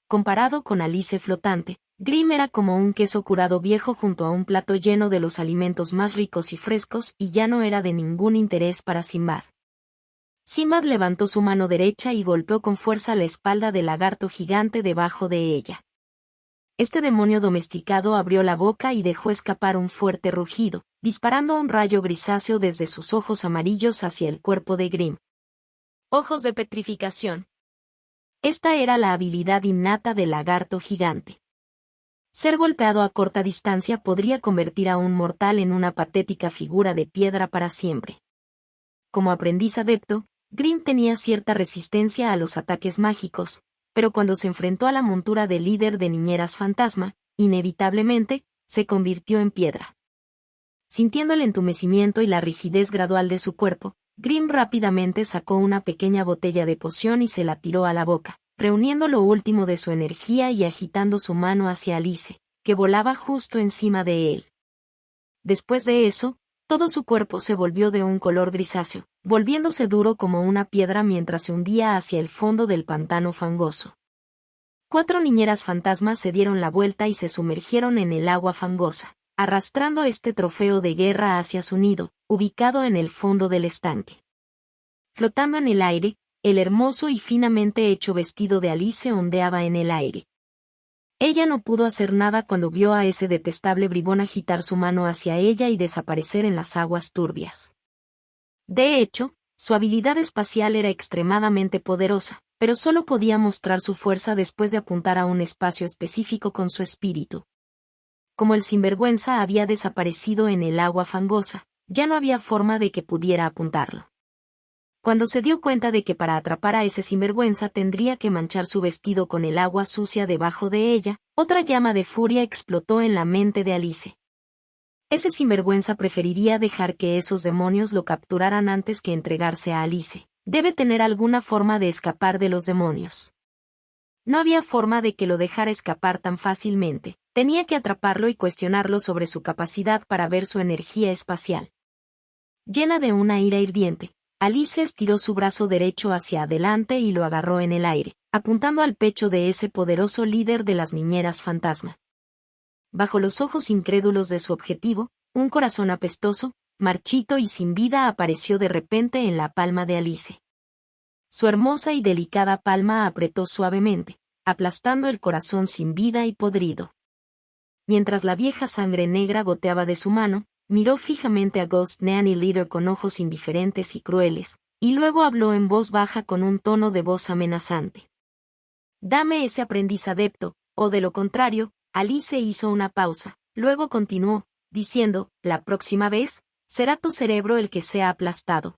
Comparado con Alice flotante, Grim era como un queso curado viejo junto a un plato lleno de los alimentos más ricos y frescos y ya no era de ningún interés para Sinbad. Sinbad levantó su mano derecha y golpeó con fuerza la espalda del lagarto gigante debajo de ella. Este demonio domesticado abrió la boca y dejó escapar un fuerte rugido, disparando un rayo grisáceo desde sus ojos amarillos hacia el cuerpo de Grim. Ojos de petrificación. Esta era la habilidad innata del lagarto gigante. Ser golpeado a corta distancia podría convertir a un mortal en una patética figura de piedra para siempre. Como aprendiz adepto, Grim tenía cierta resistencia a los ataques mágicos, pero cuando se enfrentó a la montura del líder de niñeras fantasma, inevitablemente, se convirtió en piedra. Sintiendo el entumecimiento y la rigidez gradual de su cuerpo, Grimm rápidamente sacó una pequeña botella de poción y se la tiró a la boca, reuniendo lo último de su energía y agitando su mano hacia Alice, que volaba justo encima de él. Después de eso, todo su cuerpo se volvió de un color grisáceo, volviéndose duro como una piedra mientras se hundía hacia el fondo del pantano fangoso. 4 niñeras fantasmas se dieron la vuelta y se sumergieron en el agua fangosa, arrastrando este trofeo de guerra hacia su nido, ubicado en el fondo del estanque. Flotando en el aire, el hermoso y finamente hecho vestido de Alice ondeaba en el aire. Ella no pudo hacer nada cuando vio a ese detestable bribón agitar su mano hacia ella y desaparecer en las aguas turbias. De hecho, su habilidad espacial era extremadamente poderosa, pero solo podía mostrar su fuerza después de apuntar a un espacio específico con su espíritu. Como el sinvergüenza había desaparecido en el agua fangosa, ya no había forma de que pudiera apuntarlo. Cuando se dio cuenta de que para atrapar a ese sinvergüenza tendría que manchar su vestido con el agua sucia debajo de ella, otra llama de furia explotó en la mente de Alice. Ese sinvergüenza preferiría dejar que esos demonios lo capturaran antes que entregarse a Alice. Debe tener alguna forma de escapar de los demonios. No había forma de que lo dejara escapar tan fácilmente. Tenía que atraparlo y cuestionarlo sobre su capacidad para ver su energía espacial. Llena de una ira hirviente, Alice estiró su brazo derecho hacia adelante y lo agarró en el aire, apuntando al pecho de ese poderoso líder de las niñeras fantasma. Bajo los ojos incrédulos de su objetivo, un corazón apestoso, marchito y sin vida apareció de repente en la palma de Alice. Su hermosa y delicada palma apretó suavemente, aplastando el corazón sin vida y podrido. Mientras la vieja sangre negra goteaba de su mano, miró fijamente a Ghost Nanny Leader con ojos indiferentes y crueles, y luego habló en voz baja con un tono de voz amenazante. «Dame ese aprendiz adepto, o de lo contrario». Alice hizo una pausa, luego continuó, diciendo, «La próxima vez, será tu cerebro el que sea aplastado».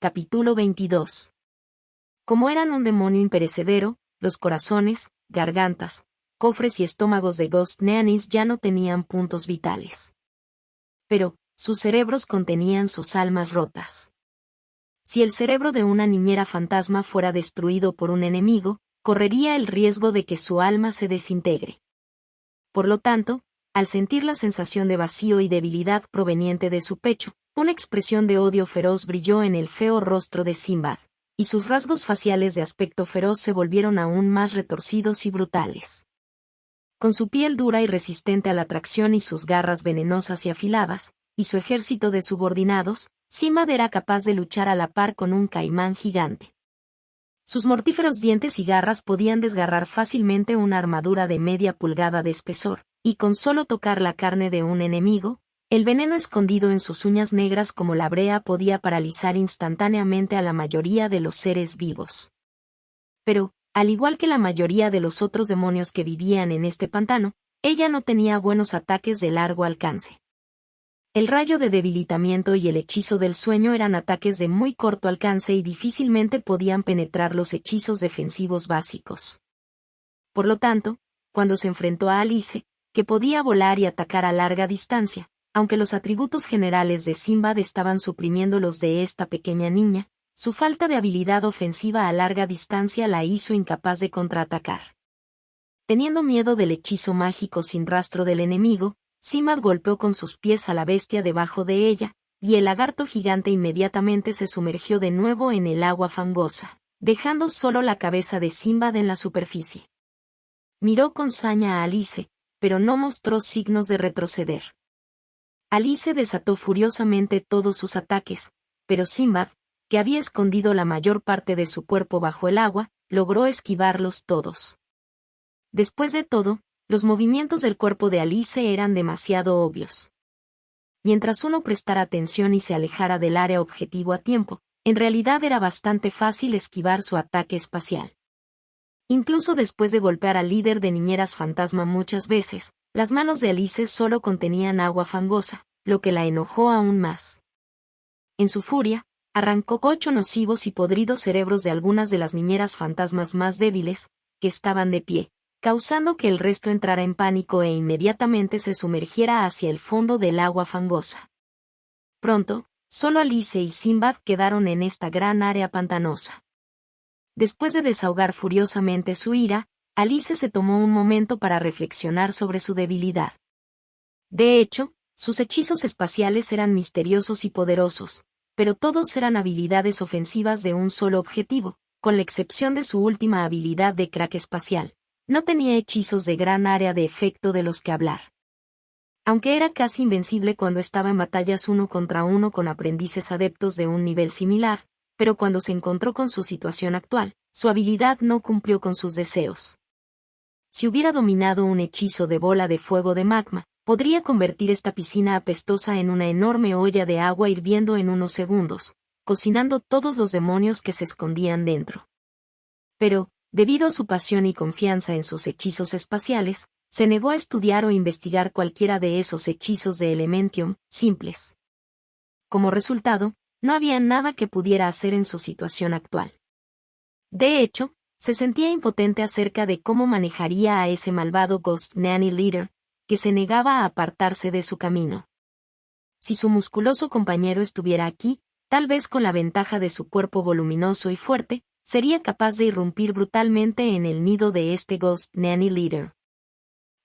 Capítulo 22. Como eran un demonio imperecedero, los corazones, gargantas, cofres y estómagos de Ghost Nannies ya no tenían puntos vitales. Pero, sus cerebros contenían sus almas rotas. Si el cerebro de una niñera fantasma fuera destruido por un enemigo, correría el riesgo de que su alma se desintegre. Por lo tanto, al sentir la sensación de vacío y debilidad proveniente de su pecho, una expresión de odio feroz brilló en el feo rostro de Sinbad, y sus rasgos faciales de aspecto feroz se volvieron aún más retorcidos y brutales. Con su piel dura y resistente a la tracción y sus garras venenosas y afiladas, y su ejército de subordinados, Sinbad era capaz de luchar a la par con un caimán gigante. Sus mortíferos dientes y garras podían desgarrar fácilmente una armadura de media pulgada de espesor, y con solo tocar la carne de un enemigo, el veneno escondido en sus uñas negras como la brea podía paralizar instantáneamente a la mayoría de los seres vivos. Pero, al igual que la mayoría de los otros demonios que vivían en este pantano, ella no tenía buenos ataques de largo alcance. El rayo de debilitamiento y el hechizo del sueño eran ataques de muy corto alcance y difícilmente podían penetrar los hechizos defensivos básicos. Por lo tanto, cuando se enfrentó a Alice, que podía volar y atacar a larga distancia, aunque los atributos generales de Sinbad estaban suprimiendo los de esta pequeña niña, su falta de habilidad ofensiva a larga distancia la hizo incapaz de contraatacar. Teniendo miedo del hechizo mágico sin rastro del enemigo, Sinbad golpeó con sus pies a la bestia debajo de ella, y el lagarto gigante inmediatamente se sumergió de nuevo en el agua fangosa, dejando solo la cabeza de Sinbad en la superficie. Miró con saña a Alice, pero no mostró signos de retroceder. Alice desató furiosamente todos sus ataques, pero Sinbad, que había escondido la mayor parte de su cuerpo bajo el agua, logró esquivarlos todos. Después de todo, los movimientos del cuerpo de Alice eran demasiado obvios. Mientras uno prestara atención y se alejara del área objetivo a tiempo, en realidad era bastante fácil esquivar su ataque espacial. Incluso después de golpear al líder de niñeras fantasma muchas veces, las manos de Alice solo contenían agua fangosa, lo que la enojó aún más. En su furia, arrancó 8 nocivos y podridos cerebros de algunas de las niñeras fantasmas más débiles, que estaban de pie, causando que el resto entrara en pánico e inmediatamente se sumergiera hacia el fondo del agua fangosa. Pronto, Solo Alice y Sinbad quedaron en esta gran área pantanosa. Después de desahogar furiosamente su ira, Alice se tomó un momento para reflexionar sobre su debilidad. De hecho, sus hechizos espaciales eran misteriosos y poderosos, pero todos eran habilidades ofensivas de un solo objetivo, con la excepción de su última habilidad de crack espacial. No tenía hechizos de gran área de efecto de los que hablar. Aunque era casi invencible cuando estaba en batallas uno contra uno con aprendices adeptos de un nivel similar, pero cuando se encontró con su situación actual, su habilidad no cumplió con sus deseos. Si hubiera dominado un hechizo de bola de fuego de magma, podría convertir esta piscina apestosa en una enorme olla de agua hirviendo en unos segundos, cocinando todos los demonios que se escondían dentro. Pero, debido a su pasión y confianza en sus hechizos espaciales, se negó a estudiar o investigar cualquiera de esos hechizos de Elementium, simples. Como resultado, no había nada que pudiera hacer en su situación actual. De hecho, se sentía impotente acerca de cómo manejaría a ese malvado Ghost Nanny Leader, que se negaba a apartarse de su camino. Si su musculoso compañero estuviera aquí, tal vez con la ventaja de su cuerpo voluminoso y fuerte, sería capaz de irrumpir brutalmente en el nido de este Ghost Nanny Leader.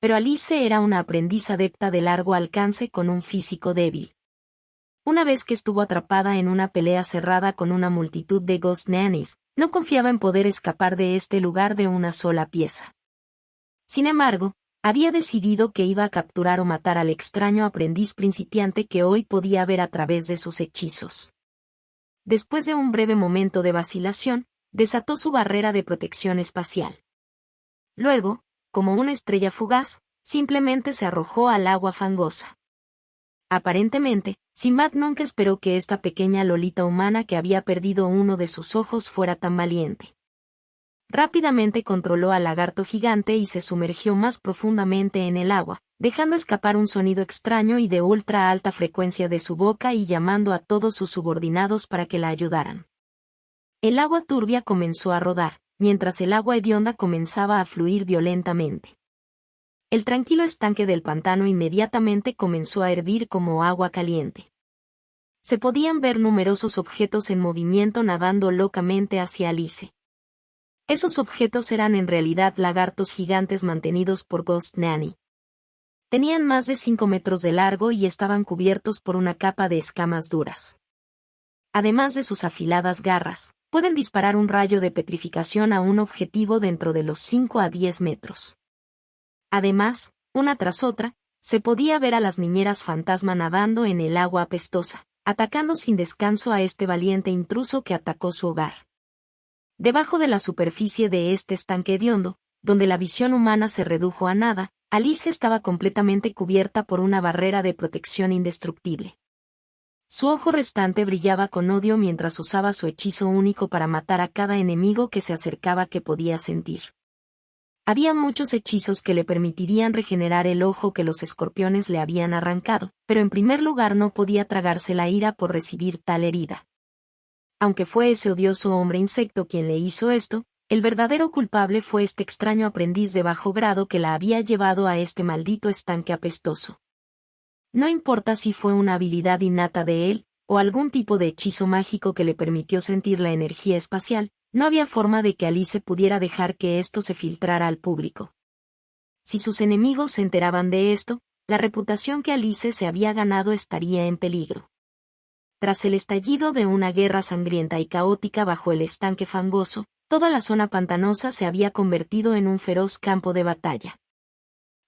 Pero Alice era una aprendiz adepta de largo alcance con un físico débil. Una vez que estuvo atrapada en una pelea cerrada con una multitud de Ghost Nannies, no confiaba en poder escapar de este lugar de una sola pieza. Sin embargo, había decidido que iba a capturar o matar al extraño aprendiz principiante que hoy podía ver a través de sus hechizos. Después de un breve momento de vacilación, desató su barrera de protección espacial. Luego, como una estrella fugaz, simplemente se arrojó al agua fangosa. Aparentemente, Sinbad nunca esperó que esta pequeña lolita humana que había perdido uno de sus ojos fuera tan valiente. Rápidamente controló al lagarto gigante y se sumergió más profundamente en el agua, dejando escapar un sonido extraño y de ultra alta frecuencia de su boca y llamando a todos sus subordinados para que la ayudaran. El agua turbia comenzó a rodar, mientras el agua hedionda comenzaba a fluir violentamente. El tranquilo estanque del pantano inmediatamente comenzó a hervir como agua caliente. Se podían ver numerosos objetos en movimiento nadando locamente hacia Alice. Esos objetos eran en realidad lagartos gigantes mantenidos por Ghost Nanny. Tenían más de 5 metros de largo y estaban cubiertos por una capa de escamas duras. Además de sus afiladas garras, pueden disparar un rayo de petrificación a un objetivo dentro de los 5 a 10 metros. Además, una tras otra, se podía ver a las niñeras fantasma nadando en el agua apestosa, atacando sin descanso a este valiente intruso que atacó su hogar. Debajo de la superficie de este estanque hediondo, donde la visión humana se redujo a nada, Alice estaba completamente cubierta por una barrera de protección indestructible. Su ojo restante brillaba con odio mientras usaba su hechizo único para matar a cada enemigo que se acercaba que podía sentir. Había muchos hechizos que le permitirían regenerar el ojo que los escorpiones le habían arrancado, pero en primer lugar no podía tragarse la ira por recibir tal herida. Aunque fue ese odioso hombre insecto quien le hizo esto, el verdadero culpable fue este extraño aprendiz de bajo grado que la había llevado a este maldito estanque apestoso. No importa si fue una habilidad innata de él, o algún tipo de hechizo mágico que le permitió sentir la energía espacial, no había forma de que Alice pudiera dejar que esto se filtrara al público. Si sus enemigos se enteraban de esto, la reputación que Alice se había ganado estaría en peligro. Tras el estallido de una guerra sangrienta y caótica bajo el estanque fangoso, toda la zona pantanosa se había convertido en un feroz campo de batalla.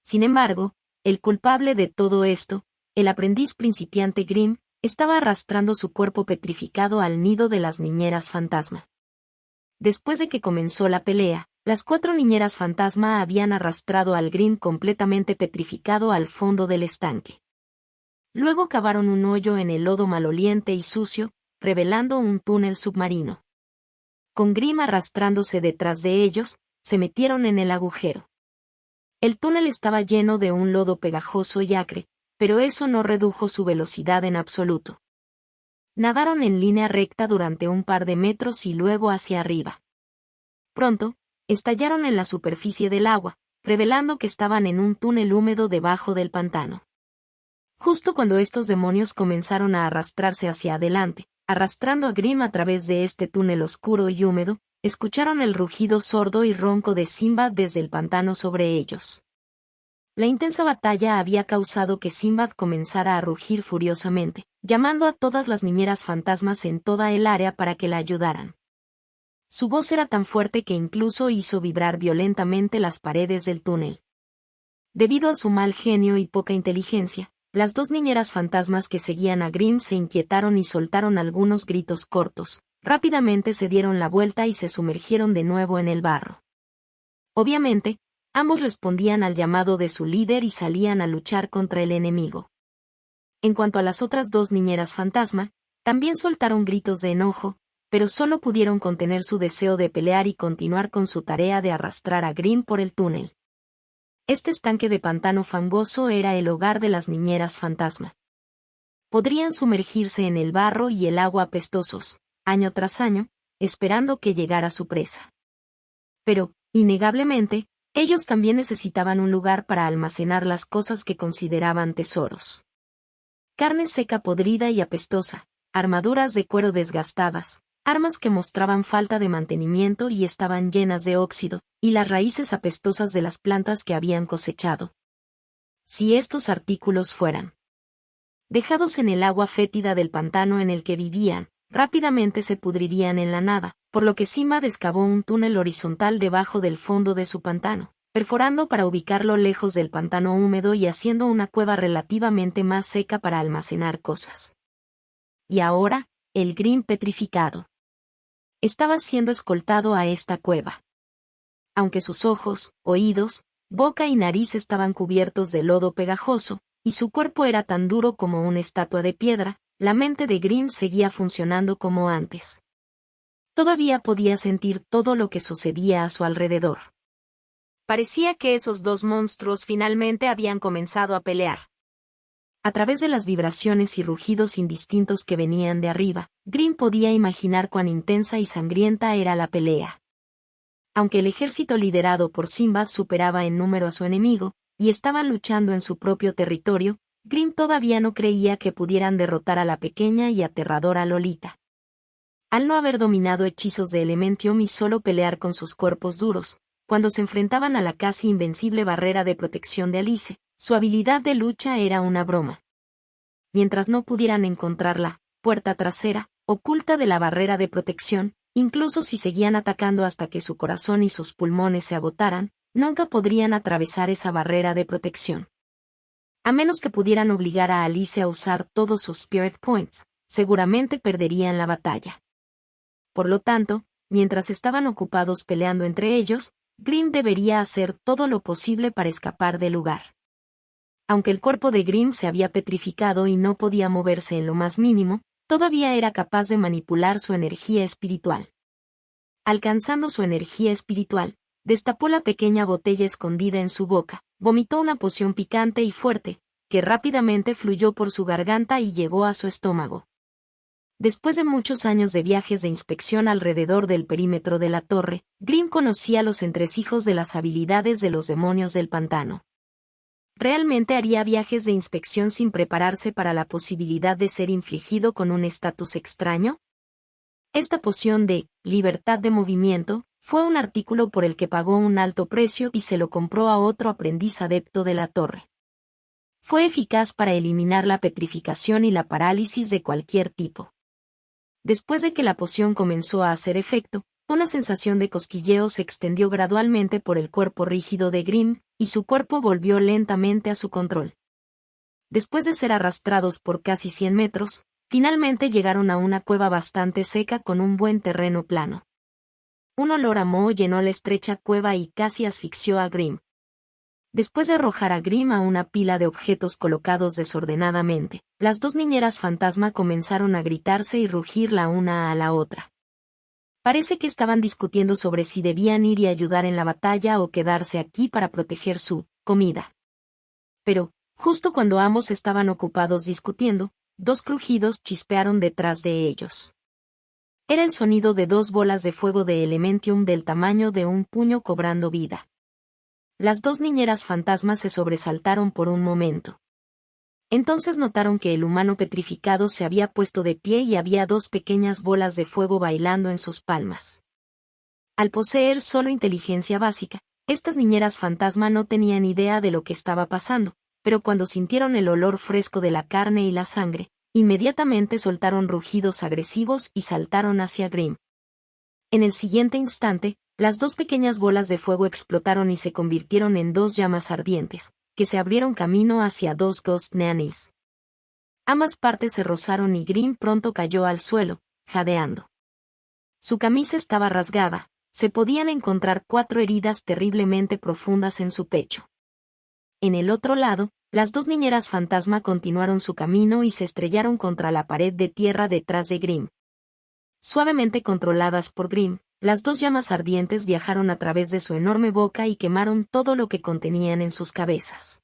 Sin embargo, el culpable de todo esto, el aprendiz principiante Grimm, estaba arrastrando su cuerpo petrificado al nido de las niñeras fantasma. Después de que comenzó la pelea, las 4 niñeras fantasma habían arrastrado al Grimm completamente petrificado al fondo del estanque. Luego cavaron un hoyo en el lodo maloliente y sucio, revelando un túnel submarino. Con Grimm arrastrándose detrás de ellos, se metieron en el agujero. El túnel estaba lleno de un lodo pegajoso y acre, pero eso no redujo su velocidad en absoluto. Nadaron en línea recta durante un par de metros y luego hacia arriba. Pronto, estallaron en la superficie del agua, revelando que estaban en un túnel húmedo debajo del pantano. Justo cuando estos demonios comenzaron a arrastrarse hacia adelante, arrastrando a Grim a través de este túnel oscuro y húmedo, escucharon el rugido sordo y ronco de Sinbad desde el pantano sobre ellos. La intensa batalla había causado que Sinbad comenzara a rugir furiosamente, llamando a todas las niñeras fantasmas en toda el área para que la ayudaran. Su voz era tan fuerte que incluso hizo vibrar violentamente las paredes del túnel. Debido a su mal genio y poca inteligencia, las dos niñeras fantasmas que seguían a Grim se inquietaron y soltaron algunos gritos cortos. Rápidamente se dieron la vuelta y se sumergieron de nuevo en el barro. Obviamente, ambos respondían al llamado de su líder y salían a luchar contra el enemigo. En cuanto a las otras dos niñeras fantasma, también soltaron gritos de enojo, pero solo pudieron contener su deseo de pelear y continuar con su tarea de arrastrar a Grim por el túnel. Este estanque de pantano fangoso era el hogar de las niñeras fantasma. Podrían sumergirse en el barro y el agua apestosos, año tras año, esperando que llegara su presa. Pero, innegablemente, ellos también necesitaban un lugar para almacenar las cosas que consideraban tesoros. Carne seca podrida y apestosa, armaduras de cuero desgastadas, armas que mostraban falta de mantenimiento y estaban llenas de óxido, y las raíces apestosas de las plantas que habían cosechado. Si estos artículos fueran dejados en el agua fétida del pantano en el que vivían, rápidamente se pudrirían en la nada, por lo que Sinbad excavó un túnel horizontal debajo del fondo de su pantano, perforando para ubicarlo lejos del pantano húmedo y haciendo una cueva relativamente más seca para almacenar cosas. Y ahora, el Grim petrificado estaba siendo escoltado a esta cueva. Aunque sus ojos, oídos, boca y nariz estaban cubiertos de lodo pegajoso, y su cuerpo era tan duro como una estatua de piedra, la mente de Grim seguía funcionando como antes. Todavía podía sentir todo lo que sucedía a su alrededor. Parecía que esos dos monstruos finalmente habían comenzado a pelear. A través de las vibraciones y rugidos indistintos que venían de arriba, Grim podía imaginar cuán intensa y sangrienta era la pelea. Aunque el ejército liderado por Sinbad superaba en número a su enemigo, y estaban luchando en su propio territorio, Grim todavía no creía que pudieran derrotar a la pequeña y aterradora Lolita. Al no haber dominado hechizos de Elementium y solo pelear con sus cuerpos duros, cuando se enfrentaban a la casi invencible barrera de protección de Alice, su habilidad de lucha era una broma. Mientras no pudieran encontrar la puerta trasera, oculta de la barrera de protección, incluso si seguían atacando hasta que su corazón y sus pulmones se agotaran, nunca podrían atravesar esa barrera de protección. A menos que pudieran obligar a Alice a usar todos sus Spirit Points, seguramente perderían la batalla. Por lo tanto, mientras estaban ocupados peleando entre ellos, Grim debería hacer todo lo posible para escapar del lugar. Aunque el cuerpo de Grim se había petrificado y no podía moverse en lo más mínimo, todavía era capaz de manipular su energía espiritual. Alcanzando su energía espiritual, destapó la pequeña botella escondida en su boca, vomitó una poción picante y fuerte, que rápidamente fluyó por su garganta y llegó a su estómago. Después de muchos años de viajes de inspección alrededor del perímetro de la torre, Grim conocía los entresijos de las habilidades de los demonios del pantano. ¿Realmente haría viajes de inspección sin prepararse para la posibilidad de ser infligido con un estatus extraño? Esta poción de libertad de movimiento fue un artículo por el que pagó un alto precio y se lo compró a otro aprendiz adepto de la torre. Fue eficaz para eliminar la petrificación y la parálisis de cualquier tipo. Después de que la poción comenzó a hacer efecto, una sensación de cosquilleo se extendió gradualmente por el cuerpo rígido de Grim, y su cuerpo volvió lentamente a su control. Después de ser arrastrados por casi 100 metros, finalmente llegaron a una cueva bastante seca con un buen terreno plano. Un olor a moho llenó la estrecha cueva y casi asfixió a Grim. Después de arrojar a Grim a una pila de objetos colocados desordenadamente, las dos niñeras fantasma comenzaron a gritarse y rugir la una a la otra. Parece que estaban discutiendo sobre si debían ir y ayudar en la batalla o quedarse aquí para proteger su comida. Pero, justo cuando ambos estaban ocupados discutiendo, dos crujidos chispearon detrás de ellos. Era el sonido de dos bolas de fuego de Elementium del tamaño de un puño cobrando vida. Las dos niñeras fantasmas se sobresaltaron por un momento. Entonces notaron que el humano petrificado se había puesto de pie y había dos pequeñas bolas de fuego bailando en sus palmas. Al poseer solo inteligencia básica, estas niñeras fantasma no tenían idea de lo que estaba pasando, pero cuando sintieron el olor fresco de la carne y la sangre, inmediatamente soltaron rugidos agresivos y saltaron hacia Grimm. En el siguiente instante, las dos pequeñas bolas de fuego explotaron y se convirtieron en dos llamas ardientes, que se abrieron camino hacia dos Ghost Nannies. Ambas partes se rozaron y Grimm pronto cayó al suelo, jadeando. Su camisa estaba rasgada, se podían encontrar 4 heridas terriblemente profundas en su pecho. En el otro lado, las dos niñeras fantasma continuaron su camino y se estrellaron contra la pared de tierra detrás de Grimm. Suavemente controladas por Grimm, las dos llamas ardientes viajaron a través de su enorme boca y quemaron todo lo que contenían en sus cabezas.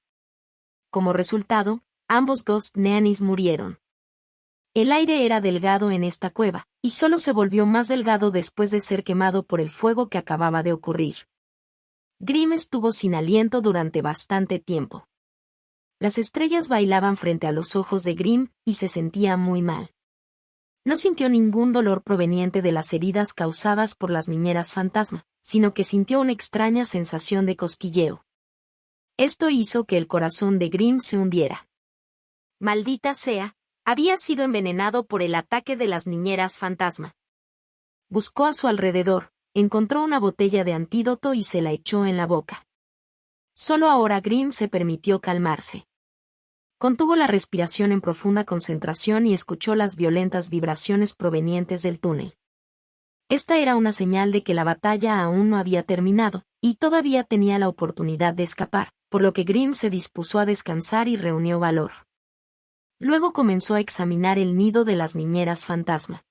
Como resultado, ambos Ghost Nannies murieron. El aire era delgado en esta cueva, y solo se volvió más delgado después de ser quemado por el fuego que acababa de ocurrir. Grimm estuvo sin aliento durante bastante tiempo. Las estrellas bailaban frente a los ojos de Grimm y se sentía muy mal. No sintió ningún dolor proveniente de las heridas causadas por las niñeras fantasma, sino que sintió una extraña sensación de cosquilleo. Esto hizo que el corazón de Grimm se hundiera. Maldita sea, había sido envenenado por el ataque de las niñeras fantasma. Buscó a su alrededor, encontró una botella de antídoto y se la echó en la boca. Solo ahora Grimm se permitió calmarse. Contuvo la respiración en profunda concentración y escuchó las violentas vibraciones provenientes del túnel. Esta era una señal de que la batalla aún no había terminado, y todavía tenía la oportunidad de escapar, por lo que Grimm se dispuso a descansar y reunió valor. Luego comenzó a examinar el nido de las niñeras fantasma.